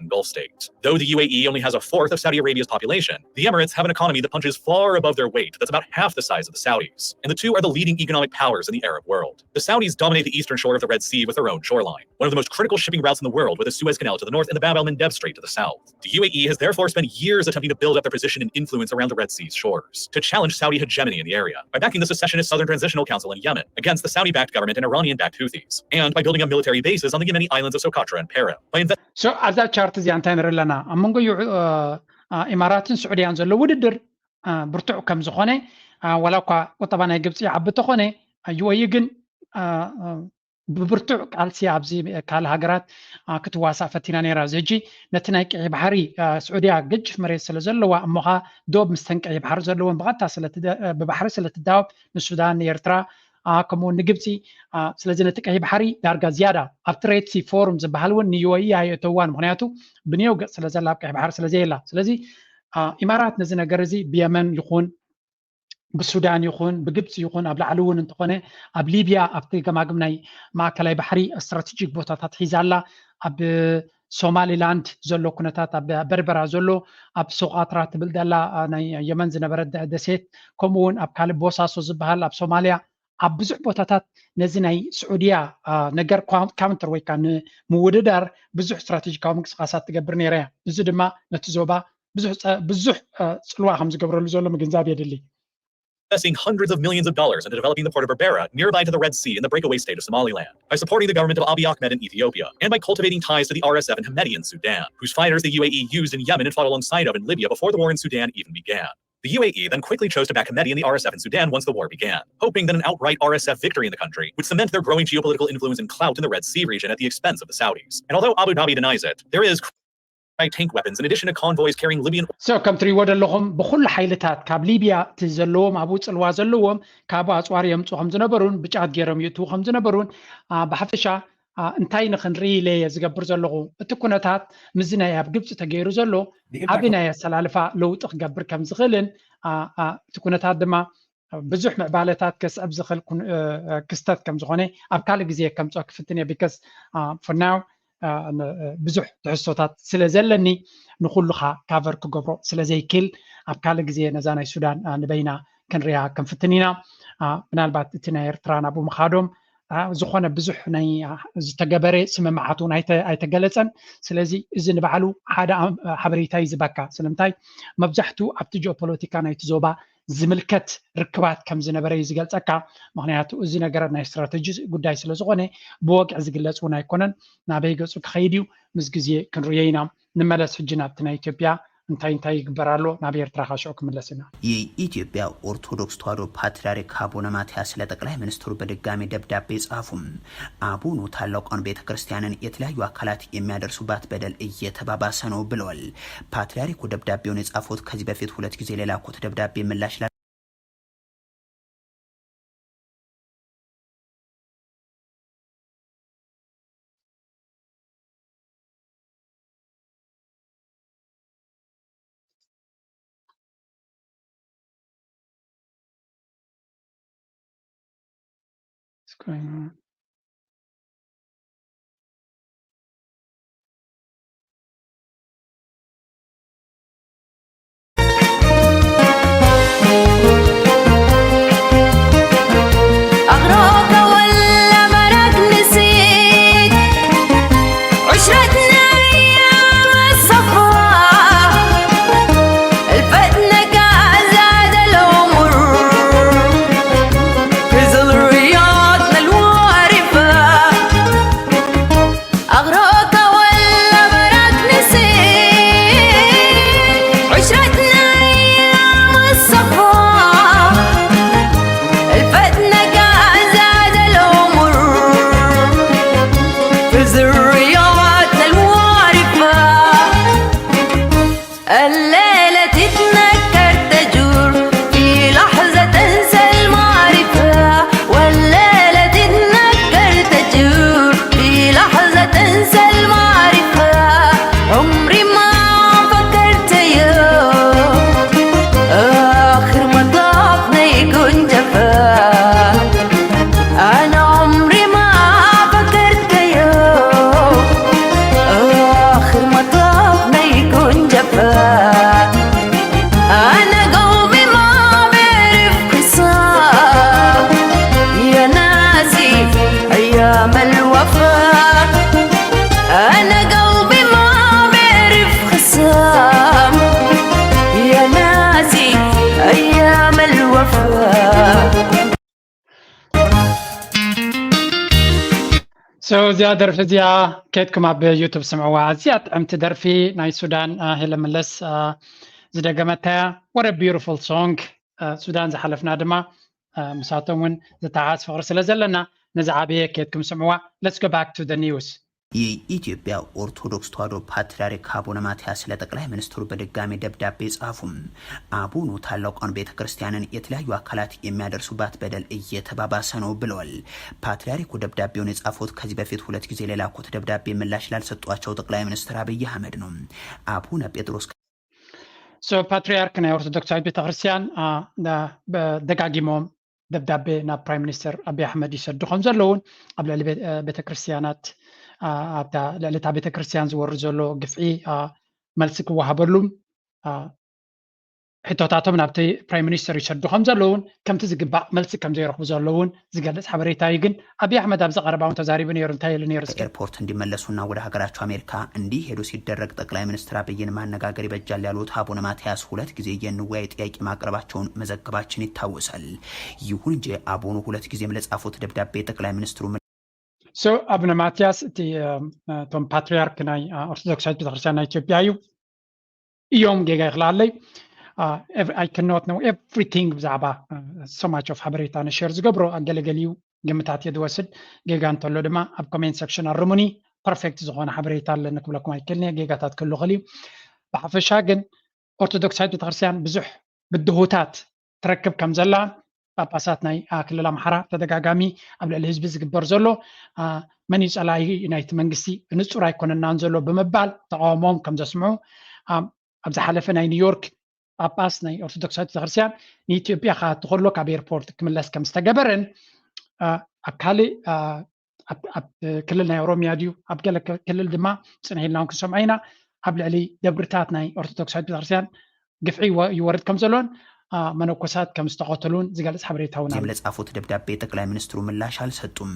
Gulf states. Though the UAE only has a fourth of Saudi Arabia's population, the Emirates have an economy that punches far above their weight that's about half the size of the Saudis. And the two are the leading economic powers in the Arab world. The Saudis dominate the eastern shore of the Red Sea with their own shoreline, one of the most critical shipping routes in the world with the Suez Canal to the north and the Bab el-Mandeb Strait to the south. The UAE has therefore spent years attempting to build up their position and influence around the Red Sea's shores, to challenge Saudi hegemony in the area, by backing the secessionist Southern Transitional Council in Yemen against the Saudi-backed government and Iranian-backed Houthis, and by building up military bases on the Yemeni islands of Socotra and Perim. So, as that chart is the ለና ኣብ መንጎ ኢማራትን ስዑድያን ዘሎ ውድድር ብርቱዕ ከም ዝኾነ ወላ እኳ ቁጠባ ናይ ግብፂ ዓቢ ተኾነ UAE ግን ብብርቱዕ ቃልሲ ኣብዚ ካልእ ሃገራት ክትዋሳእ ፈቲና ነይራ እዚ ሕጂ ነቲ ናይ ቅዒ ባሕሪ ስዑድያ ገጅፍ መሬት ስለ ዘለዋ እሞኻ ዶብ ምስተን ቅዒ ባሕሪ ዘለዎን ብቐጥታ ብባሕሪ ስለትዳወብ ንሱዳን ንኤርትራ ከምኡውን ንግብፂ ስለዚ ነቲ ቀይ ባሕሪ ዳርጋ ዝያዳ ኣብቲ ሬድ ሲ ፎርም ዝበሃል እውን ንUAE ኣየእተዋን ምክንያቱ ብንየው ገፅ ስለ ዘላ ኣብ ቀይ ባሕሪ ስለዘየላ ስለዚ ኢማራት ነዚ ነገር እዚ ብየመን ይኹን ብሱዳን ይኹን ብግብፂ ይኹን ኣብ ላዕሊ እውን እንተኾነ ኣብ ሊብያ ኣብቲ ገማግም ናይ ማእከላይ ባሕሪ ስትራቴጂክ ቦታታት ሒዛላ ኣብ ሶማሊላንድ ዘሎ ኩነታት ኣብ በርበራ ዘሎ ኣብ ሶቃትራ ትብል ዘላ ናይ የመን ዝነበረ ደሴት ከምኡውን ኣብ ካልእ ቦሳሶ ዝበሃል ኣብ ሶማልያ ኣብ ብዙሕ ቦታታት ነዚ ናይ ስዑድያ ነገር ካውንተር ወይ ከዓ ንምውድዳር ብዙሕ ስትራቴጂካዊ ምንቅስቃሳት ትገብር ነይራ እያ እዚ ድማ ነቲ ዞባ ብዙሕ ፅልዋ ከም ዝገብረሉ ዘሎ ምግንዛብ የድሊ investing hundreds of millions of dollars into developing the port of Berbera nearby to the Red Sea in the breakaway state of Somaliland, by supporting the government of Abiy Ahmed in Ethiopia, and by cultivating ties to the RSF and Hemeti in Sudan, whose fighters the UAE used in Yemen and fought alongside of in Libya before the war in Sudan even began. The UAE then quickly chose to back Hemedti and the RSF in Sudan once the war began, hoping that an outright RSF victory in the country would cement their growing geopolitical influence and clout in the Red Sea region at the expense of the Saudis. And although Abu Dhabi denies it, there is tank weapons in addition to convoys carrying Libyan. So ከም ትሪእዎ ዘለኹም ብኩሉ ሓይልታት ካብ ሊብያ እቲ ዘለዎም ኣብኡ ፅልዋ ዘለዎም ካብ ኣፅዋር የምፁ ከም ዝነበሩን ብጫት ገይሮም ይእትዉ ከም ዝነበሩን ብሓፈሻ እንታይ ንኽንርኢ ለየ ዝገብር ዘለኹ እቲ ኩነታት ምዝ ናይ ኣብ ግብፂ ተገይሩ ዘሎ ዓብዪ ናይ ኣሰላልፋ ለውጢ ክገብር ከም ዝኽእልን እቲ ኩነታት ድማ ብዙሕ ምዕባለታት ከስዕብ ዝኽእል ክስተት ከም ዝኾነ ኣብ ካልእ ግዜ ከምፅኦ ክፍትን እየ ቢካዝ for now ብዙሕ ትሕዝቶታት ስለ ዘለኒ ንኩሉኻ ካቨር ክገብሮ ስለ ዘይክእል ኣብ ካልእ ግዜ ነዛ ናይ ሱዳን ንበይና ክንሪኣ ክንፍትን ኢና ምናልባት እቲ ናይ ኤርትራ ናብኡ ምኻዶም ዝኾነ ብዙሕ ናይ ዝተገበረ ስምምዓት እውን ኣይተገለፀን ስለዚ እዚ ንባዕሉ ሓደ ሓበሬታ እዩ ዝባካ ስለምንታይ መብዛሕትኡ ኣብቲ ጂኦፖለቲካ ናይቲ ዞባ ዝምልከት ርክባት ከም ዝነበረ እዩ ዝገልፀካ ምክንያቱ እዚ ነገር ናይ ስትራቴጂ ጉዳይ ስለ ዝኾነ ብወግዕ ዝግለፅ እውን ኣይኮነን ናበይ ገፁ ክኸይድ እዩ ምስ ግዜ ክንሪኦ ኢና ንመለስ ሕጂ ናብቲ ናይ ኢትዮጵያ እንታይ ይግበራሎ ናብ ኤርትራ ካሽዑ ክምለስ ኢና የኢትዮጵያ ኦርቶዶክስ ተዋሕዶ ፓትርያርክ አቡነ ማትያስ ለጠቅላይ ሚኒስትሩ በድጋሚ ደብዳቤ ጻፉም። አቡኑ ታላቋን ቤተክርስቲያንን የተለያዩ አካላት የሚያደርሱባት በደል እየተባባሰ ነው ብለዋል። ፓትርያርኩ ደብዳቤውን የጻፉት ከዚህ በፊት 2 ጊዜ ለላኩት ደብዳቤ ምላሽ going on. So the درف زيا كيتكم اب يوتيوب سمعوا زيات امت درفي ناي سودان هلا ملس زدغمتا what a beautiful song سودان زحلفنا دما مساتون زتعاس فقر سلازلنا نزعابيه كيتكم سمعوا let's go back to the news የኢትዮጵያ ኦርቶዶክስ ተዋሕዶ ፓትርያርክ አቡነ ማትያስ ለጠቅላይ ሚኒስትሩ በድጋሚ ደብዳቤ ጻፉም። አቡኑ ታላቋን ቤተክርስቲያንን የተለያዩ አካላት የሚያደርሱባት በደል እየተባባሰ ነው ብለዋል። ፓትርያርኩ ደብዳቤውን የጻፉት ከዚህ በፊት 2 ጊዜ ለላኩት ደብዳቤ ምላሽ ላልሰጧቸው ጠቅላይ ሚኒስትር አብይ አህመድ ነው። አቡነ ጴጥሮስ ፓትርያርክ ናይ ኦርቶዶክስ ቤተክርስቲያን ደጋጊሞም ደብዳቤ ናብ ፕራይም ሚኒስተር አብይ አህመድ ይሰዱ ከም ዘለውን ኣብ ልዕሊ ቤተክርስቲያናት ኣብታ ልዕሊ ቤተክርስቲያን ዝወርድ ዘሎ ግፍዒ መልሲ ክወሃበሉ ሕቶታቶም ናብቲ ፕራይም ሚኒስተር ይሰዱ ከም ዘለውን ከምቲ ዝግባእ መልሲ ከም ዘይረኽቡ ዘለውን ዝገልጽ ሓበሬታ እዩ። ግን አብይ አህመድ ኣብ ዘቀረባውን ተዛሪቡ ነይሩ እንታይ ኢሉ ነይሩ? ኤርፖርት እንዲመለሱና ወደ ሀገራቸው አሜሪካ እንዲሄዱ ሲደረግ ጠቅላይ ሚኒስትር አብይን ማነጋገር ይበጃል ያሉት አቡነ ማትያስ 2 ጊዜ የንዋይ ጥያቄ ማቅረባቸውን መዘገባችን ይታወሳል። ይሁን እንጂ አቡኑ 2 ጊዜም ለጻፉት ደብዳቤ ጠቅላይ ሚኒስትሩ አቡነ ማትያስ እቲ ቶም ፓትርያርክ ናይ ኦርቶዶክሳዊት ቤተክርስቲያን ናይ ኢትዮጵያ እዩ እዮም ጌጋ ይኽላለይ I cannot know everything ብዛዕባ so much of ሓበሬታና ሼር ዝገብሮ ኣገለገሊዩ ግምታት የድወስድ ጌጋ እንተሎ ድማ ኣብ ኮሜንት ሴክሽን ኣርሙኒ ፐርፌክት ዝኾነ ሓበሬታ ኣለኒ ክብለኩም ኣይክእልኒ ጌጋታት ክህሉ ኸልዩ ብሓፈሻ ግን ኦርቶዶክሳዊት ቤተክርስትያን ብዙሕ ብድሆታት ትረክብ ከም ዘላ ጳጳሳት ናይ ክልል ኣምሓራ ተደጋጋሚ ኣብ ልዕሊ ህዝቢ ዝግበር ዘሎ መን ይጸላይ ናይቲ መንግስቲ ንጹር ኣይኮነናን ዘሎ ብምባል ተቃውሞም ከም ዘስምዑ ኣብ ዝሓለፈ ናይ ኒውዮርክ ጳጳስ ናይ ኦርቶዶክሳዊት ቤተክርስትያን ንኢትዮጵያ ካትኸሎ ካብ ኤርፖርት ክምለስ ከም ዝተገበረን ኣብ ካልእ ኣብ ክልል ናይ ኦሮሚያ ድዩ ኣብ ገለ ክልል ድማ ጽንዒልና ክንሰምዖ ኢና ኣብ ልዕሊ ደብርታት ናይ ኦርቶዶክሳዊት ቤተክርስትያን ግፍዒ ይወርድ ከም ዘሎን መነኮሳት ከም ዝተቆተሉን ዝገልጽ ሓበሬታውን አለ። ለጻፉት ደብዳቤ ጠቅላይ ሚኒስትሩ ምላሽ አልሰጡም።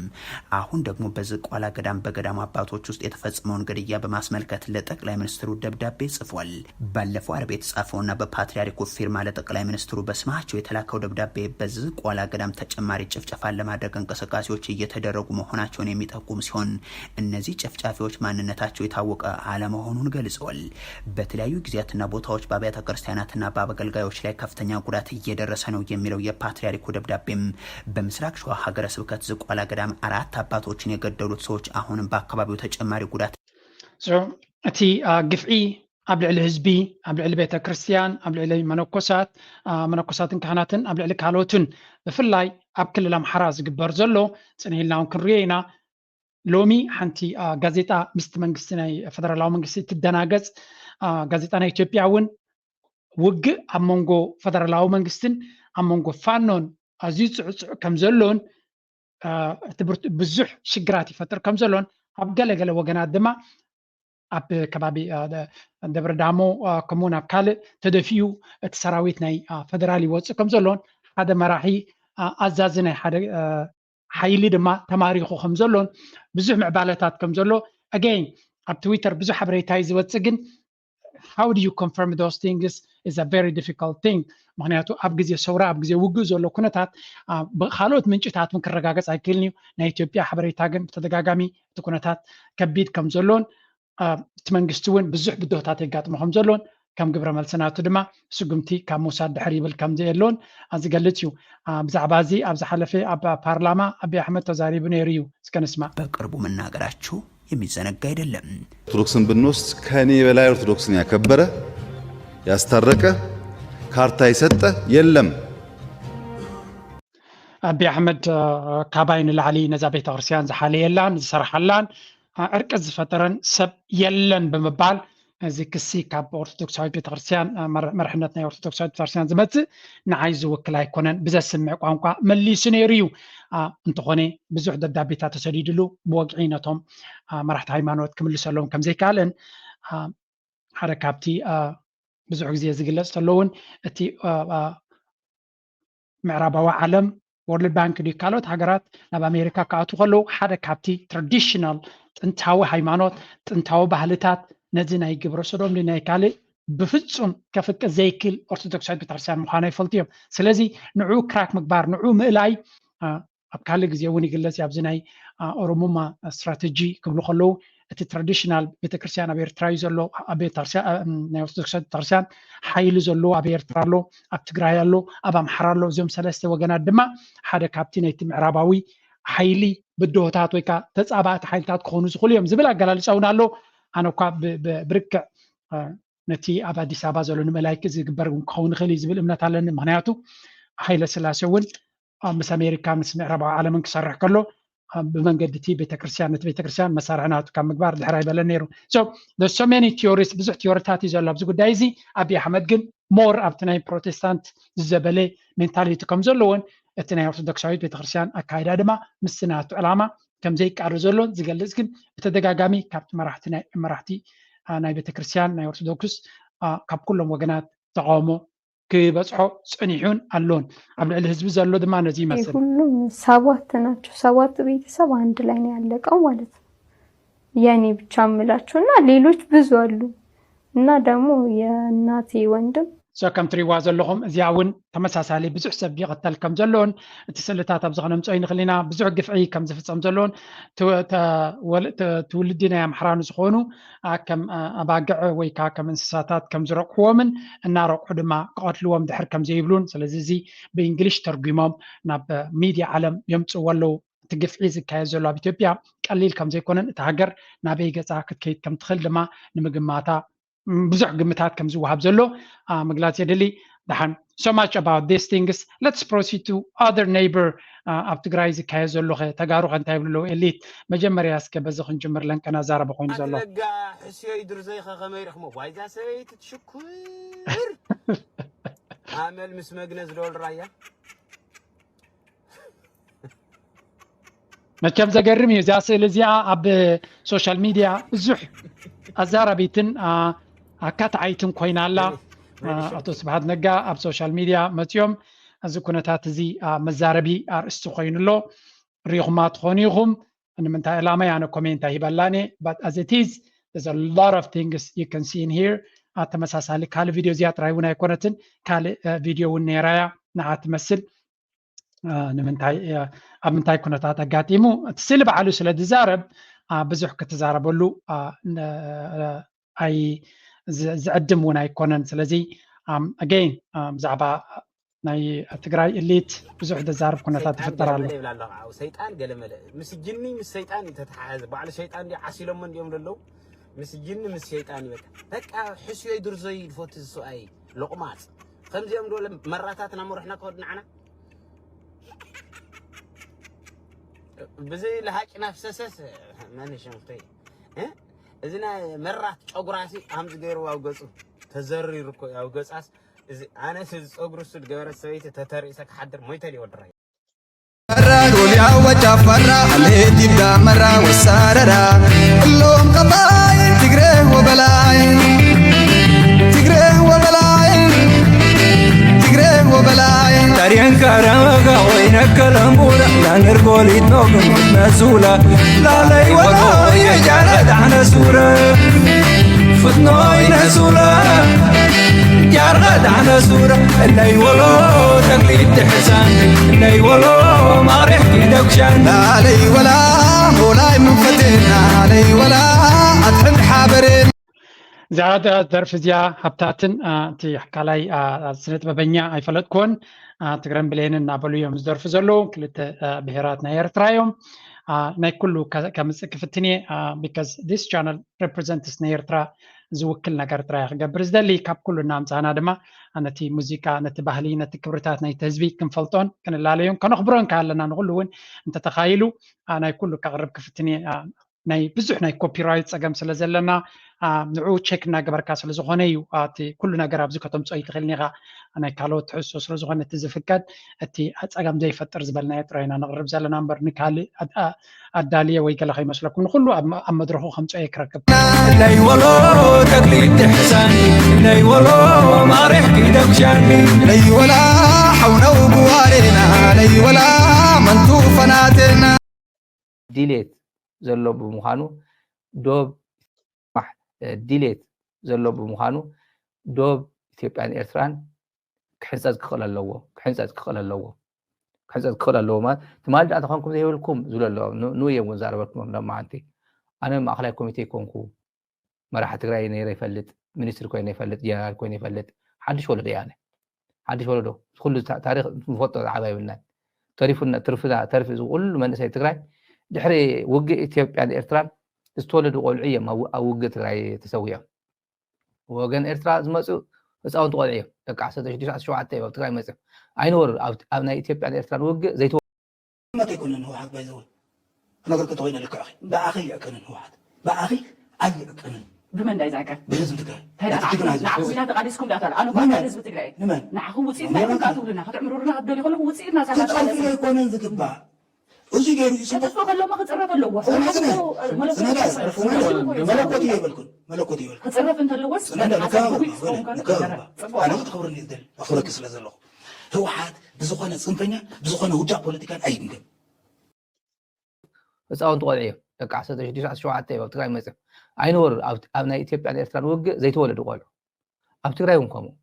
አሁን ደግሞ በዝቋላ ገዳም በገዳሙ አባቶች ውስጥ የተፈጸመውን ግድያ በማስመልከት ለጠቅላይ ሚኒስትሩ ደብዳቤ ጽፏል። ባለፈው አርብ የተጻፈውና በፓትርያርኩ ፊርማ ለጠቅላይ ሚኒስትሩ በስማቸው የተላከው ደብዳቤ በዝቋላ ገዳም ተጨማሪ ጭፍጨፋን ለማድረግ እንቅስቃሴዎች እየተደረጉ መሆናቸውን የሚጠቁም ሲሆን እነዚህ ጨፍጫፊዎች ማንነታቸው የታወቀ አለመሆኑን ገልጸዋል። በተለያዩ ጊዜያትና ቦታዎች በአብያተ ክርስቲያናትና በአገልጋዮች ላይ ከፍተኛ ጉዳት እየደረሰ ነው የሚለው የፓትርያርኩ ደብዳቤም በምስራቅ ሸዋ ሀገረ ስብከት ዝቋላ ገዳም 4 አባቶችን የገደሉት ሰዎች አሁንም በአካባቢው ተጨማሪ ጉዳት እቲ ግፍዒ ኣብ ልዕሊ ህዝቢ ኣብ ልዕሊ ቤተ ክርስቲያን ኣብ ልዕሊ መነኮሳትን ካህናትን ኣብ ልዕሊ ካልኦትን ብፍላይ ኣብ ክልል ኣምሓራ ዝግበር ዘሎ ጽንዒልና ክንሪኦ ኢና ሎሚ ሓንቲ ጋዜጣ ምስቲ መንግስቲ ናይ ፌደራላዊ መንግስቲ ትደናገጽ ጋዜጣ ናይ ኢትዮጵያ እውን ውግእ ኣብ መንጎ ፌደራላዊ መንግስትን ኣብ መንጎ ፋኖን ኣዝዩ ጽዑጽዕ ከም ዘሎን ብዙሕ ሽግራት ይፈጥር ከም ዘሎን ኣብ ገለገለ ወገናት ድማ ኣብ ከባቢ ደብረ ዳሞ ከምኡውን ኣብ ካልእ ተደፊኡ እቲ ሰራዊት ናይ ፌደራል ይወፅእ ከም ዘሎን ሓደ መራሒ ኣዛዚ ናይ ሓደ ሓይሊ ድማ ተማሪኹ ከም ዘሎን ብዙሕ ምዕባለታት ከም ዘሎ again ኣብ ትዊተር ብዙሕ ሓበሬታ ዝወፅእ ግን how do you confirm those things is a very difficult thing ምክንያቱ ኣብ ግዜ ሰውራ ኣብ ግዜ ውግእ ዘሎ ኩነታት ብካልኦት ምንጭታት ክረጋገጽ ኣይክእልኒ ናይ ኢትዮጵያ ሓበሬታ ግን ተደጋጋሚ እቲ ኩነታት ከቢድ ከም ዘሎን እቲ መንግስቲ እውን ብዙሕ ብድሆታት የጋጥሞ ከም ዘሎን ከም ግብረ መልስናቱ ድማ ስጉምቲ ካብ ምውሳድ ድሕሪ ይብል ከም ዘየሎን ዝገልጽ እዩ ብዛዕባ እዚ ኣብ ዝሓለፈ ኣብ ፓርላማ አብይ አሕመድ ተዛሪቡ ነይሩ እዩ እስከንስማ በቅርቡ መናገራችሁ የሚዘነጋ አይደለም። ኦርቶዶክስን ብንወስድ ከኔ በላይ ኦርቶዶክስን ያከበረ ያስታረቀ ካርታ ይሰጠ የለም። አብይ አሕመድ ካባይን ላዕሊ ነዛ ቤተ ክርስቲያን ዝሓለየላን ዝሰርሓላን ዕርቂ ዝፈጠረን ሰብ የለን ብምባል እዚ ክሲ ካብ ኦርቶዶክሳዊት ቤተ ክርስቲያን መርሕነት ናይ ኦርቶዶክሳዊት ቤተ ክርስቲያን ዝመጽእ ንዓይ ዝውክል ኣይኮነን ብዘስምዕ ቋንቋ መሊሱ ነይሩ እዩ እንተኾነ ብዙሕ ደብዳቤታት ተሰዲድሉ ብወግዒ ነቶም መራሕቲ ሃይማኖት ክምልሰሎም ከም ዘይከኣለን ሓደ ካብቲ ብዙሕ ግዜ ዝግለጽ ተለውን እቲ ምዕራባዊ ዓለም ወርልድ ባንክ ዲ ካልኦት ሃገራት ናብ ኣሜሪካ ክኣትዉ ከለዉ ሓደ ካብቲ ትራዲሽናል ጥንታዊ ሃይማኖት ጥንታዊ ባህልታት ነዚ ናይ ግብረ ሰዶም ናይ ካልእ ብፍጹም ከፍቅድ ዘይክል ኦርቶዶክሳዊት ቤተክርስቲያን ምዃና ይፈልጡ እዮም። ስለዚ ንዑ ክራክ ምግባር ንዑ ምእላይ ኣብ ካልእ ግዜ እውን ይግለጽ ኣብዚ ናይ ኦሮሞማ ስትራቴጂ ክብሉ ከለዉ እቲ ትራዲሽናል ቤተክርስቲያን ኣብ ኤርትራ እዩ ዘሎ ኣብ ናይ ኦርቶዶክሳዊት ቤተክርስቲያን ሓይሊ ዘሎ ኣብ ኤርትራ ኣሎ ኣብ ትግራይ ኣሎ ኣብ ኣምሓራ ኣሎ እዚኦም ሰለስተ ወገናት ድማ ሓደ ካብቲ ናይቲ ምዕራባዊ ሓይሊ ብድሆታት ወይ ከዓ ተጻባእቲ ሓይልታት ክኾኑ ዝኽእሉ እዮም ዝብል ኣገላልጻ እውን ኣሎ። ኣነ እኳ ብርክዕ ነቲ ኣብ ኣዲስ ኣበባ ዘሎ ንመላይክ ዝግበር ክኸውን ይኽእል ዝብል እምነት ኣለኒ። ምክንያቱ ሃይለ ስላሴ እውን ምስ ኣሜሪካ ምስ ምዕራባዊ ዓለምን ክሰርሕ ከሎ ብመንገዲ እቲ ቤተክርስቲያን ነቲ ቤተክርስቲያን መሳርሒ ናቱ ካብ ምግባር ድሕሪ ኣይበለን ነይሩ። so many theories ብዙሕ ቲዮሪታት እዩ ዘሎ ኣብዚ ጉዳይ እዚ። አብይ ኣሕመድ ግን ሞር ኣብቲ ናይ ፕሮቴስታንት ዝዘበለ ሜንታሊቲ ከም ዘለዎን እቲ ናይ ኦርቶዶክሳዊት ቤተክርስቲያን ኣካይዳ ድማ ምስ ናቱ ዕላማ ከም ዘይቃር ዘሎን ዝገልጽ ግን ብተደጋጋሚ ካብቲ መራሕቲ ናይ ቤተክርስቲያን ናይ ኦርቶዶክስ ካብ ኩሎም ወገናት ተቃውሞ ክበጽሖ ጽኒሑን ኣሎን ኣብ ልዕሊ ህዝቢ ዘሎ ድማ ነዚ ይመስል። ሁሉም 7 ናቸው። 7 ቤተሰብ አንድ ላይ ነው ያለቀው ማለት ነው። የኔ ብቻ ምላቸውና ሌሎች ብዙ አሉ እና ደግሞ የእናቴ ወንድም سو كم تري وازلهم زياون تمساسالي بزح سبي قتل كم زلون تسلتات ابزغنم صين خلينا بزح قفعي كم زفصم زلون تولدينا يا محران زخونو كم اباقع ويكا كم انسساتات كم زرقوا من النارق دما قاتلوهم دحر كم زيبلون سلازي بانجليش ترجمهم ناب ميديا عالم يمص ولو تقفعي زكايا زلو بإثيوبيا قليل كم زيكونن تهاجر نابي قصا كتكيت كم تخل دما نمقماتا بزح قمتات كم زوهاب زلو مقلات يدلي دحن so much about these things. Let's proceed to other neighbor of Tigray زكايا زلو تقارو غنتا يبلو إليت مجمر ياسك بزخن جمر لن كنا زارة بقوين زلو أتلقى حسيو يدر زي خامي رحمو وايزا سيت تشكر عامل مسمقنا زلول رايا ما كم زقرمي زاسي لزيا أب سوشيال ميديا زح أزارة بيتن كات عيتن كوينا الله أتو سبحان نجا أب سوشيال ميديا متيوم أزكونتات زي مزاربي أرستخين له ريغمات خونيهم أنا من تعلمي أنا كومنتا هيبلاني but as it is there's a lot of things you can see in here أتمساسالي كال فيديو زيات رايونا يكونتن كال فيديو ونيرايا نعت مسل نمنتاي أمنتاي كونتات أقاتيمو تسلب على سلاد زارب بزح كتزارب له أي زعدم ونا يكونن سلازي again زعبا ناي تقراي إليت بزح دزارب كونتات فترة له سيطان قال ملا مسجني مس سيطان تتحاز بعد سيطان دي عسيلهم من يوم للو مسجني مس سيطان بقى حسيو يدر زي الفوت السؤال لقمات خمس يوم دول مراتاتنا مرحنا كودنا عنا بزي لهاك نفسسس ما نشمتي ها إذن مرات أقراسي همز غيرو أو قصو تزري ركو أو قصاس أنا سيز أقرس الجبر السويت تتريسك حدر ميتلي ودري مرة قولي عوجة فرة عليه تبدا مرة والساررة اللهم قطاين تقريه وبلاين تقريه وبلاين تقريه وبلاين تاريخ كرامة وينك الأمورة لا نرقول يتنوم نزولة لا لي ولا يجعل دعنا سورة فتنوي نزولة جارغد على سورة اللي ولو تقليد حسان اللي ولو ما ريحكي دوكشان لا لي ولا مولاي منفتن لا لي ولا أتحن حابرين زاد درف زيا هبتاتن تي حكالاي سنت ببنيا أي فلت كون تقرن بلين نابلو يوم زدرف زلو كلت بهراتنا يرترايوم ناي كله كمس كفتني because this channel represents نيرترا زوكل نجار ترايح جبرز دلي كاب كله نام زانا دما أنا تي موسيقى أنا تبهلي أنا تكبرتات ناي تزبي كم فلتون كان اللي عليهم كانوا خبرون كهلنا نقولون أنت تخيلوا أنا كله كغرب كفتني ناي بزح ناي كوبي رايتس أجمع سلزلنا نعود تشيك نجبر كاس لزغنيو تي كلنا جرب زكتم أي تخلني غا أنا كالو تحس لزغنة تزفكت تي أجمع زي فتر زبلنا يترينا نغرب زلنا نمبر نكالي الدالية ويقال خي مسلكون كله أما درهو 5 أكرا كب لا ولو تقليد حسان لا ولو ما ريحكي دوكشاني لا ولا حونا وبوارنا لا ولا منتو فناتنا ديليت زلو بمخانو دوب ديليت زلو بمخانو دوب إثيوبيان إرتران كحنساز كخل اللوو كحنساز كخل اللوو كحنساز كخل اللوو ما تمال جاء تخانكم زي لكم زول اللوو نو يوم زاربكم لما أنتي أنا ما أخلي كوميتي كونكو ما راح تقرأي نيرة يفلت منستر كوين يفلت جنرال كوين يفلت حدش ولده يعني حدش ولده كل تاريخ مفضل عباية بالناس تعرف كل من سيتقرأ دحري وجه إثيوبيا يعني إرتران استولدوا قلعية ما أو وجه تقرأي تسويها وجن إرترا زمسو بس أو تقلعية تقع 16 شو عتى وتقرأي مثلا عينور أو نا إثيوبيا يعني إرتران وجه زيتو ما تكون إنه واحد بيزول أنا قلت توين لك أخي بأخي أكن واحد بأخي أي أكن بمن دا يزعك بلازم تقرأ نعم وسيلة تقاليسكم لا ترى أنا ما لازم تقرأ نعم هو وسيلة ما كاتب لنا فتعملوا لنا هذول يقولوا هو وسيلة ناس على كل يكون ذكبا وزي غير يسمى تسوق لو ما تصرف له ملكوتي يبلكن ملكوتي يبلكن تصرف انت اللوس انا تخبرني ذل اخرك سلازلو هو حد بزخونه صنفኛ بزخونه وجع ፖለቲካን አይንገ بس أو تقلعية تقع 16 شو عتى وتقرأي مثلا عينور أو نا إثيوبيا يعني إرتران وجه زيتو ولده قالوا أو تقرأيهم كمو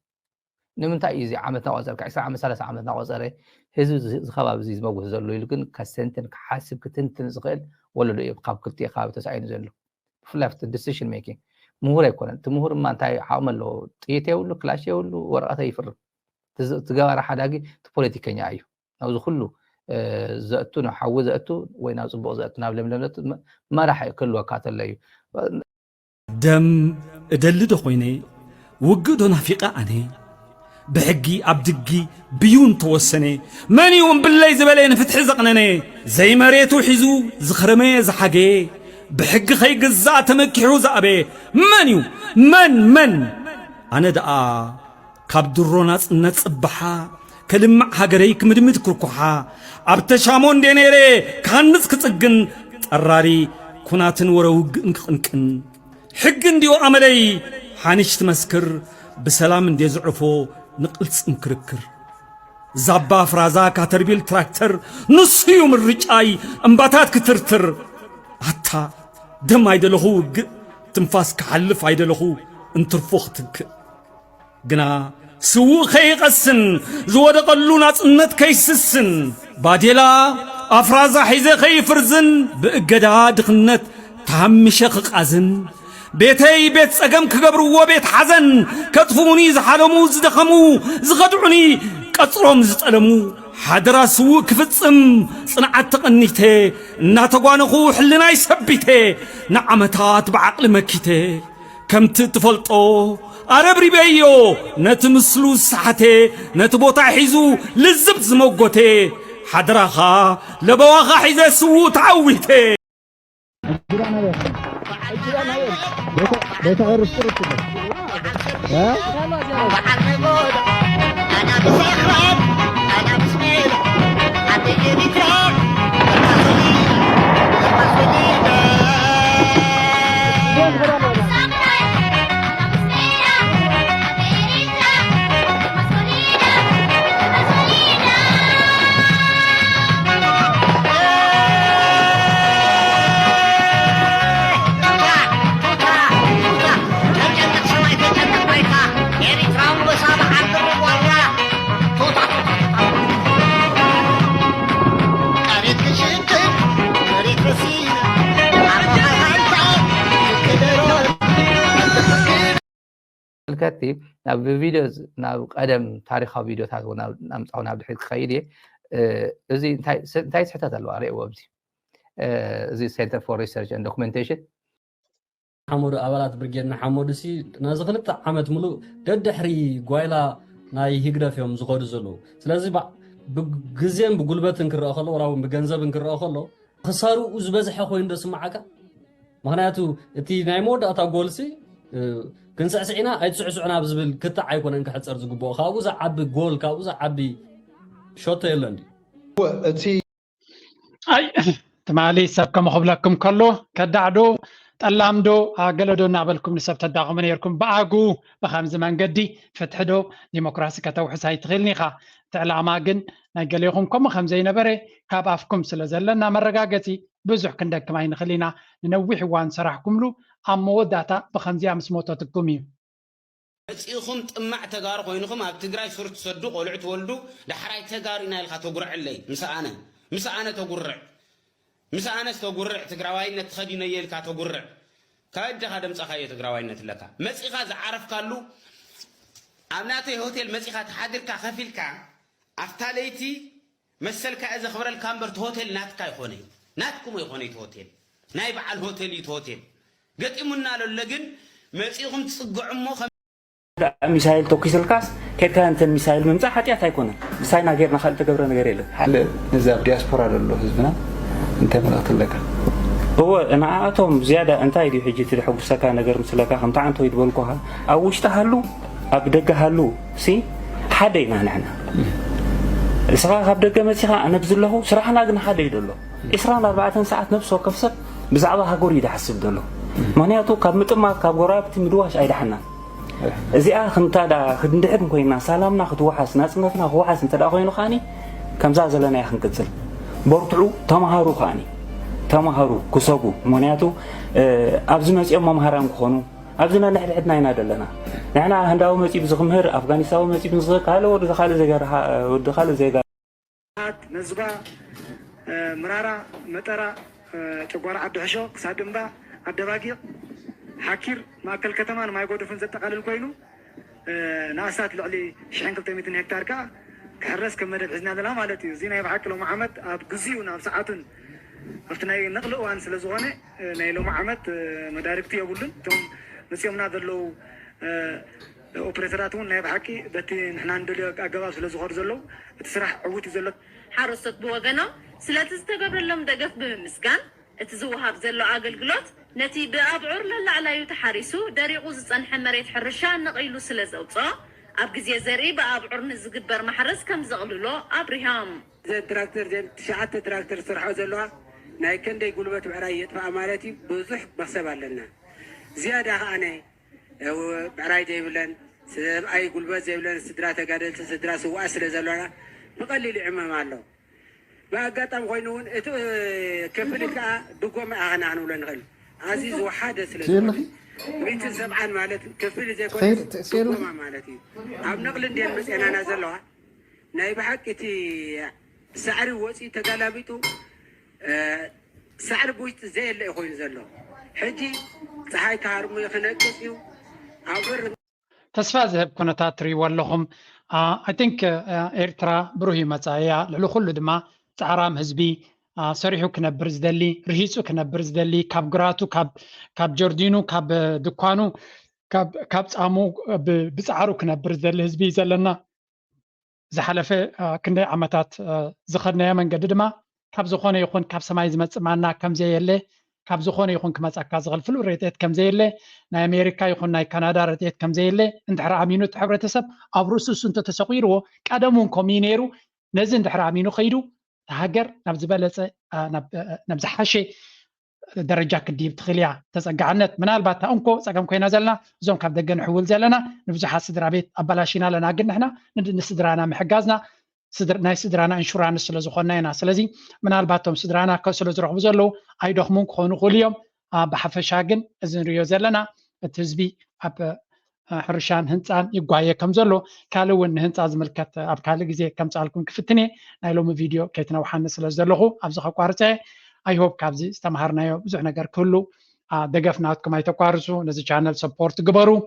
ንምንታይ እዩ ዓመት ናቆፀር 20 ዓመት 30 ዓመት ናቆፀረ ህዝቢ ዝኸባቢ እዚ ዝመጉህ ዘሎ ኢሉ ግን ከሰንትን ክሓስብ ክትንትን ዝኽእል ወለዶ እዩ ካብ ክልቲኡ ከባቢ ተሳኢኑ ዘሎ ብፍላይ ዲሲሽን ሜኪንግ ምሁር ኣይኮነን እቲ ምሁር እማ እንታይ ዓቕሚ ኣለዎ ጥይት የብሉ ክላሽ የብሉ ወረቐት ኣይፍርም ትገባራ ሓዳጊ እቲ ፖለቲከኛ እዩ ናብዚ ኩሉ ዘእቱ ናብ ሓዊ ዘእቱ ወይ ናብ ፅቡቕ ዘእቱ ናብ ለምለም ዘእቱ መራሒ ክህልወካ ተሎ እዩ ደም እደሊ ዶ ኮይነ ውግእ ዶ ናፊቐ ኣነ ብሕጊ ኣብ ድጊ ብዩን ተወሰነ መን እዩ እምብለይ ዝበለ ንፍትሒ ዘቕነነ ዘይመሬቱ ሒዙ ዝኽረመ ዝሓገ ብሕጊ ኸይግዛእ ተመኪሑ ዝኣበ መን እዩ መን ኣነ ደኣ ካብ ድሮ ናጽነት ጽባሓ ከልማዕ ሃገረይ ክምድምድ ክርኩሓ ኣብ ተሻሞ እንደ ነይረ ካንጽ ክጽግን ጠራሪ ኩናትን ወረውግእን ክቕንቅን ሕጊ እንዲኦ ኣመለይ ሓንሽ ትመስክር ብሰላም እንደ ዝዕርፎ ንቕልጽም ክርክር ዛባ ፍራዛ ካተርቢል ትራክተር ንስዩ ምርጫይ እምባታት ክትርትር ኣታ ደም ኣይደለኹ ውግእ ትንፋስ ክሓልፍ ኣይደለኹ እንትርፎ ክትክእ ግና ስውእ ኸይቐስን ዝወደቐሉ ናጽነት ከይስስን ባዴላ ኣፍራዛ ሒዘ ኸይፍርዝን ብእገዳ ድኽነት ተሃምሸ ክቓዝን ቤተይ ቤት ጸገም ክገብርዎ ቤት ሓዘን ከጥፉኒ ዝሓለሙ ዝደኸሙ ዝኸድዑኒ ቀጽሮም ዝጠለሙ ሓደራ ስውእ ክፍጽም ጽንዓት ተቐኒተ እናተጓነኹ ሕልናይ ሰቢተ ንዓመታት ብዓቕሊ መኪተ ከምቲ ትፈልጦ ኣረብሪበዮ ነቲ ምስሉ ሰሓተ ነቲ ቦታ ሒዙ ልዝብ ዝመጎተ ሓደራኻ ለበዋኻ ሒዘ ስውእ ተዓዊተ كاتي ناب فيديوز ناب قدم تاريخها فيديوهات ونامصاو ناب دحيت خيدي ازي انتاي سحتات الله اري وبزي ازي سنتر فور ريسيرش اند دوكيومنتيشن حمود ابالات برجينا حمود سي نازخلت عامت ملو ددحري غويلا ناي هيغرافيوم زغود زلو سلازي بغزيم بغلبت انكرا خلو وراو بغنزب انكرا خلو خسارو زبزح خوين دسمعك معناتو تي ناي مود اتا غولسي كنسعسعنا ايتسعسعنا بزبل كتع ايكونن كحصر زغبو خابو زعب جول كابو زعب شوت يلندي اتي اي تمالي سب كما خبلكم كله كدعدو طلامدو اغلدو نابلكم نسب تداغم نيركم باغو بخمس منقدي فتحدو ديمقراسي كتوحس هاي تخيلنيخا تعلما جن نقليكم كم خمسين بري كاب افكم سلازلنا مرقاقتي بزح كندك ما ينخلينا ننوح وان سراحكم له أما وداتا بخمسة أمس موتاتكم يو. مسيخم تمع تجار خوينكم أب تجري صورة صدق ولا تولدوا لحراي تجار إن الخا تجرع اللي مسأنا تجرع مسأنا تجرع تجرواين تخدينا يلك تجرع كاد خدم سخاية تجرواين تلك مسيخة عرف قالوا أمناتي هوتيل مسيخة حاضر كخفيل كا أفتاليتي مسل كأذا خبر الكامبرت هوتيل ناتكا يخوني ناتكم يخوني هوتيل نايب على الهوتيل يتهوتيل قدمنا له لجن مسيهم تصقع مو ሚሳኤል ተኩስልካስ ከካ እንተ ሚሳኤል መምጻእ ሓጢያት ኣይኮነን ሳይና ገርና ካልተ ገብረ ነገር የለ ሓለ ነዛ ዲያስፖራ ዘሎ ህዝብና እንታይ መልእክት ኣለካ هو ንዓቶም ዝያዳ እንታይ እዩ ሕጂ ትሕጉሰካ ነገር ምስለካ ከምታ አንተ ይድበልኩሃ ኣብ ውሽጢ ሃሉ ኣብ ደገ ሃሉ ሲ ሓደ ኢና ንሕና እስኻ ካብ ደገ መፂኻ ኣነ ብዝለኹ ስራሕና ግን ሓደ እዩ ደሎ 24 ሰዓት ነፍሲ ወከፍ ሰብ ብዛዕባ ሃገሩ ይዳሓስብ ደሎ ምክንያቱ ካብ ምጥማት ካብ ጎራብቲ ምድዋሽ ኣይዳሕና እዚኣ ክንታዳ ክንድሕን ኮይና ሰላምና ክትወሓስ ናጽነትና ክወሓስ እንተዳ ኮይኑ ኻኒ ከምዛ ዘለና ይኽንቅጽል በርትዑ ተማሃሩ ኻኒ ተማሃሩ ክሰጉ ምክንያቱ ኣብዚ መፅኦም መምሃራን ክኾኑ أبزنا نحن حدنا هنا دلنا نحن هنداو مسي بزخمهر أفغانستان مسي بنزق هلا ودخل زيجار نزبا مرارا مطرا تقوار عبد حشو سادمبا عبد باقي حكير ما كل كتمان ما يقعدوا في الزتقال كوينو ناسات لعلي شحن كل 200 هكتار كا كحرس كمدة بحزنا دلا مالتي زينا يبحك لو محمد بقزيونا بساعتون أفتنا نقلوا عن سلزوانة نايلو محمد مداركتي أقولن توم نسيمنا دلو أوبريتراتون نيبحكي بتي نحن عندنا أجواء سلزوار زلو تسرح عوتي زلو حرصت بوجنا سلات استقبل لهم دقف بمسكان تزوهاب زلو عقل قلوت نتي بأبعر للا على يتحرسو داري غوز عن حمريت حرشان نقيلو سلزوطا أبجزي زري بأبعر نزقبر محرس كم زغلولو أبريهام زي التراكتر زي شعات التراكتر سرحو زلوها نايكن دي قلوبة بعراية فأمالتي بوزح بحسبها لنا زيادة أنا بعراية دي بلن أي قلوبة زي بلن سدراتة قادل سدرا سوا أسر زلوها مقلل عمام الله بقى خوينون كفلك دقوم أغنى عنه لنغل عزيز وحادة سلسلة ميت السبعان مالت كفل زي كل دقوم مالتي عم نقل دي المسئلة نازلوها نايب حكتي سعر وسي تقلبيتو سعر بويت زي اللي يخوين زلو حجي صحاي كهرمو يخنقسيو عبر تسفى ذهب كنتات ري واللهم I think إيرترا بروهي متاعيا للو خلو دما تعرام هزبي سريحو كنبر زدلي رهيسو كنبر زدلي كاب جراتو كاب جوردينو كاب دكانو كاب صامو بصعرو كنبر زدلي هزبي زلنا زحلفه كندي عمتات زخدنا منقد دما كاب زخونه يكون كاب سماي زمص معنا كم زي يله كاب زخونه يكون كمصاكا زغلفلو ريتيت كم زي يله نا امريكا يكون ناي كندا ريتيت كم زي يله اندحر امينو تحبرتسب ابروسس انت تسقيرو قدمون كومينيرو نزي اندحر امينو خيدو هاجر نبز بلص نبز حشي درجه كديب تخليا تسقعنت منالبات انكو صقم كوينا زلنا زوم كاب دغن حول زلنا نبزح سدرا بيت ابلاشينا لنا قدنا نسدرانا محجازنا ناي سدرانا انشورانس سلازخوناينا سلازي منالباتهم سدرانا كسلو زرخ بزلو اي دخمون كونو خوليوم بحفشاغن ازن ريو زلنا تزبي اب حرشان هنصان يغوايه كمزلو كالون هنصا زملكت اب كال غزي كمصالكم كفتني نايلوم فيديو كيتنا وحن سلازلخو ابزخ قارصه I hope كابزي استمهرنايو بزح ነገር كله دغفناتكم ايتقارصو نزي channel support ግበሩ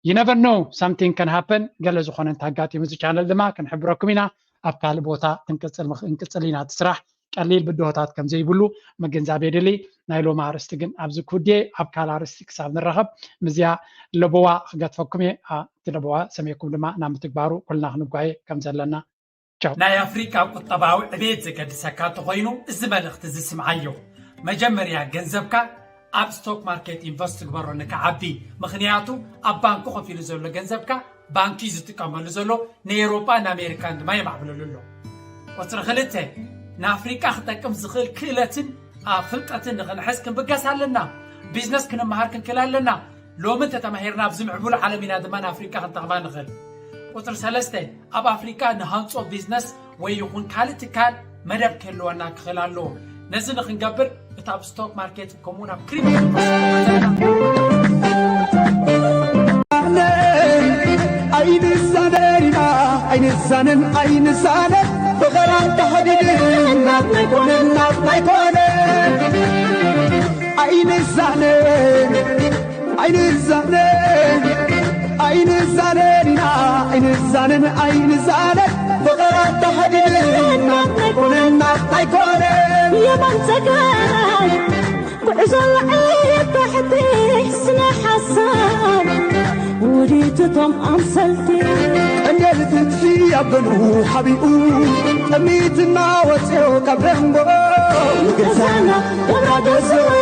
you never know something can happen ገለ ዝኾነ እንታጋጢ ምዚ channel ድማ ክንሕብረኩም ኢና ኣብ ካል ቦታ እንቅጽሊና ትስራሕ ቀሊል ብድሆታት ከም ዘይብሉ መገንዛብ የድሊ ናይሎ ማርስቲ ግን ኣብዚ ኩዴ ኣብ ካል አርስቲ ክሳብ ንረኸብ ምዝያ ለቦዋ ክገትፈኩም ትለቦዋ ሰሜኩም ድማ ናብ ትግባሩ ኩልና ክንጓይ ከም ዘለና ናይ አፍሪካ ቁጠባዊ ዕቤት ዝገድሰካ ተኾይኑ እዚ መልእኽቲ ዝስምዓዮ መጀመርያ ገንዘብካ ኣብ ስቶክ ማርኬት ኢንቨስት ግበሮ ንከዓቢ ምኽንያቱ ኣብ ባንኩ ከፊሉ ዘሎ ገንዘብካ ባንኪ ዝጥቀመሉ ዘሎ ንኤውሮጳ ንኣሜሪካን ድማ የማዕብለሉ ኣሎ ቁፅሪ ክልተ ንኣፍሪካ ክጠቅም ዝኽእል ክእለትን ፍልጠትን ንኽንሕዝ ክንብገስ ኣለና ቢዝነስ ክንመሃር ክንክእል ኣለና ሎሚ ተተማሂርና ኣብዚ ምዕቡል ዓለም ኢና ድማ ንኣፍሪካ ክንጠቕማ ንኽእል ቁጥር 3 ኣብ ኣፍሪካ ንሃንጾ ቢዝነስ ወይ ይኹን ካልእ ትካል መደብ ክህልወና ክኽእል ኣለዎ ነዚ ንክንገብር እቲ ኣብ ስቶክ ማርኬት ከምኡውን ኣብ ክሪፕቶ ኣይንሳነን ብኸራት ተሓዲድ እናት ናይኮነን ናት ናይኮነ ኣይንሳነን بغرات تحديد ناس نايكون يمن سكان بعزو العيد تحتي حسنا حسان وريتهم أمثلتي أنا لتتفي يا بنو حبيبو أميتنا وسيو كبرمبو نقزانا قبرادسو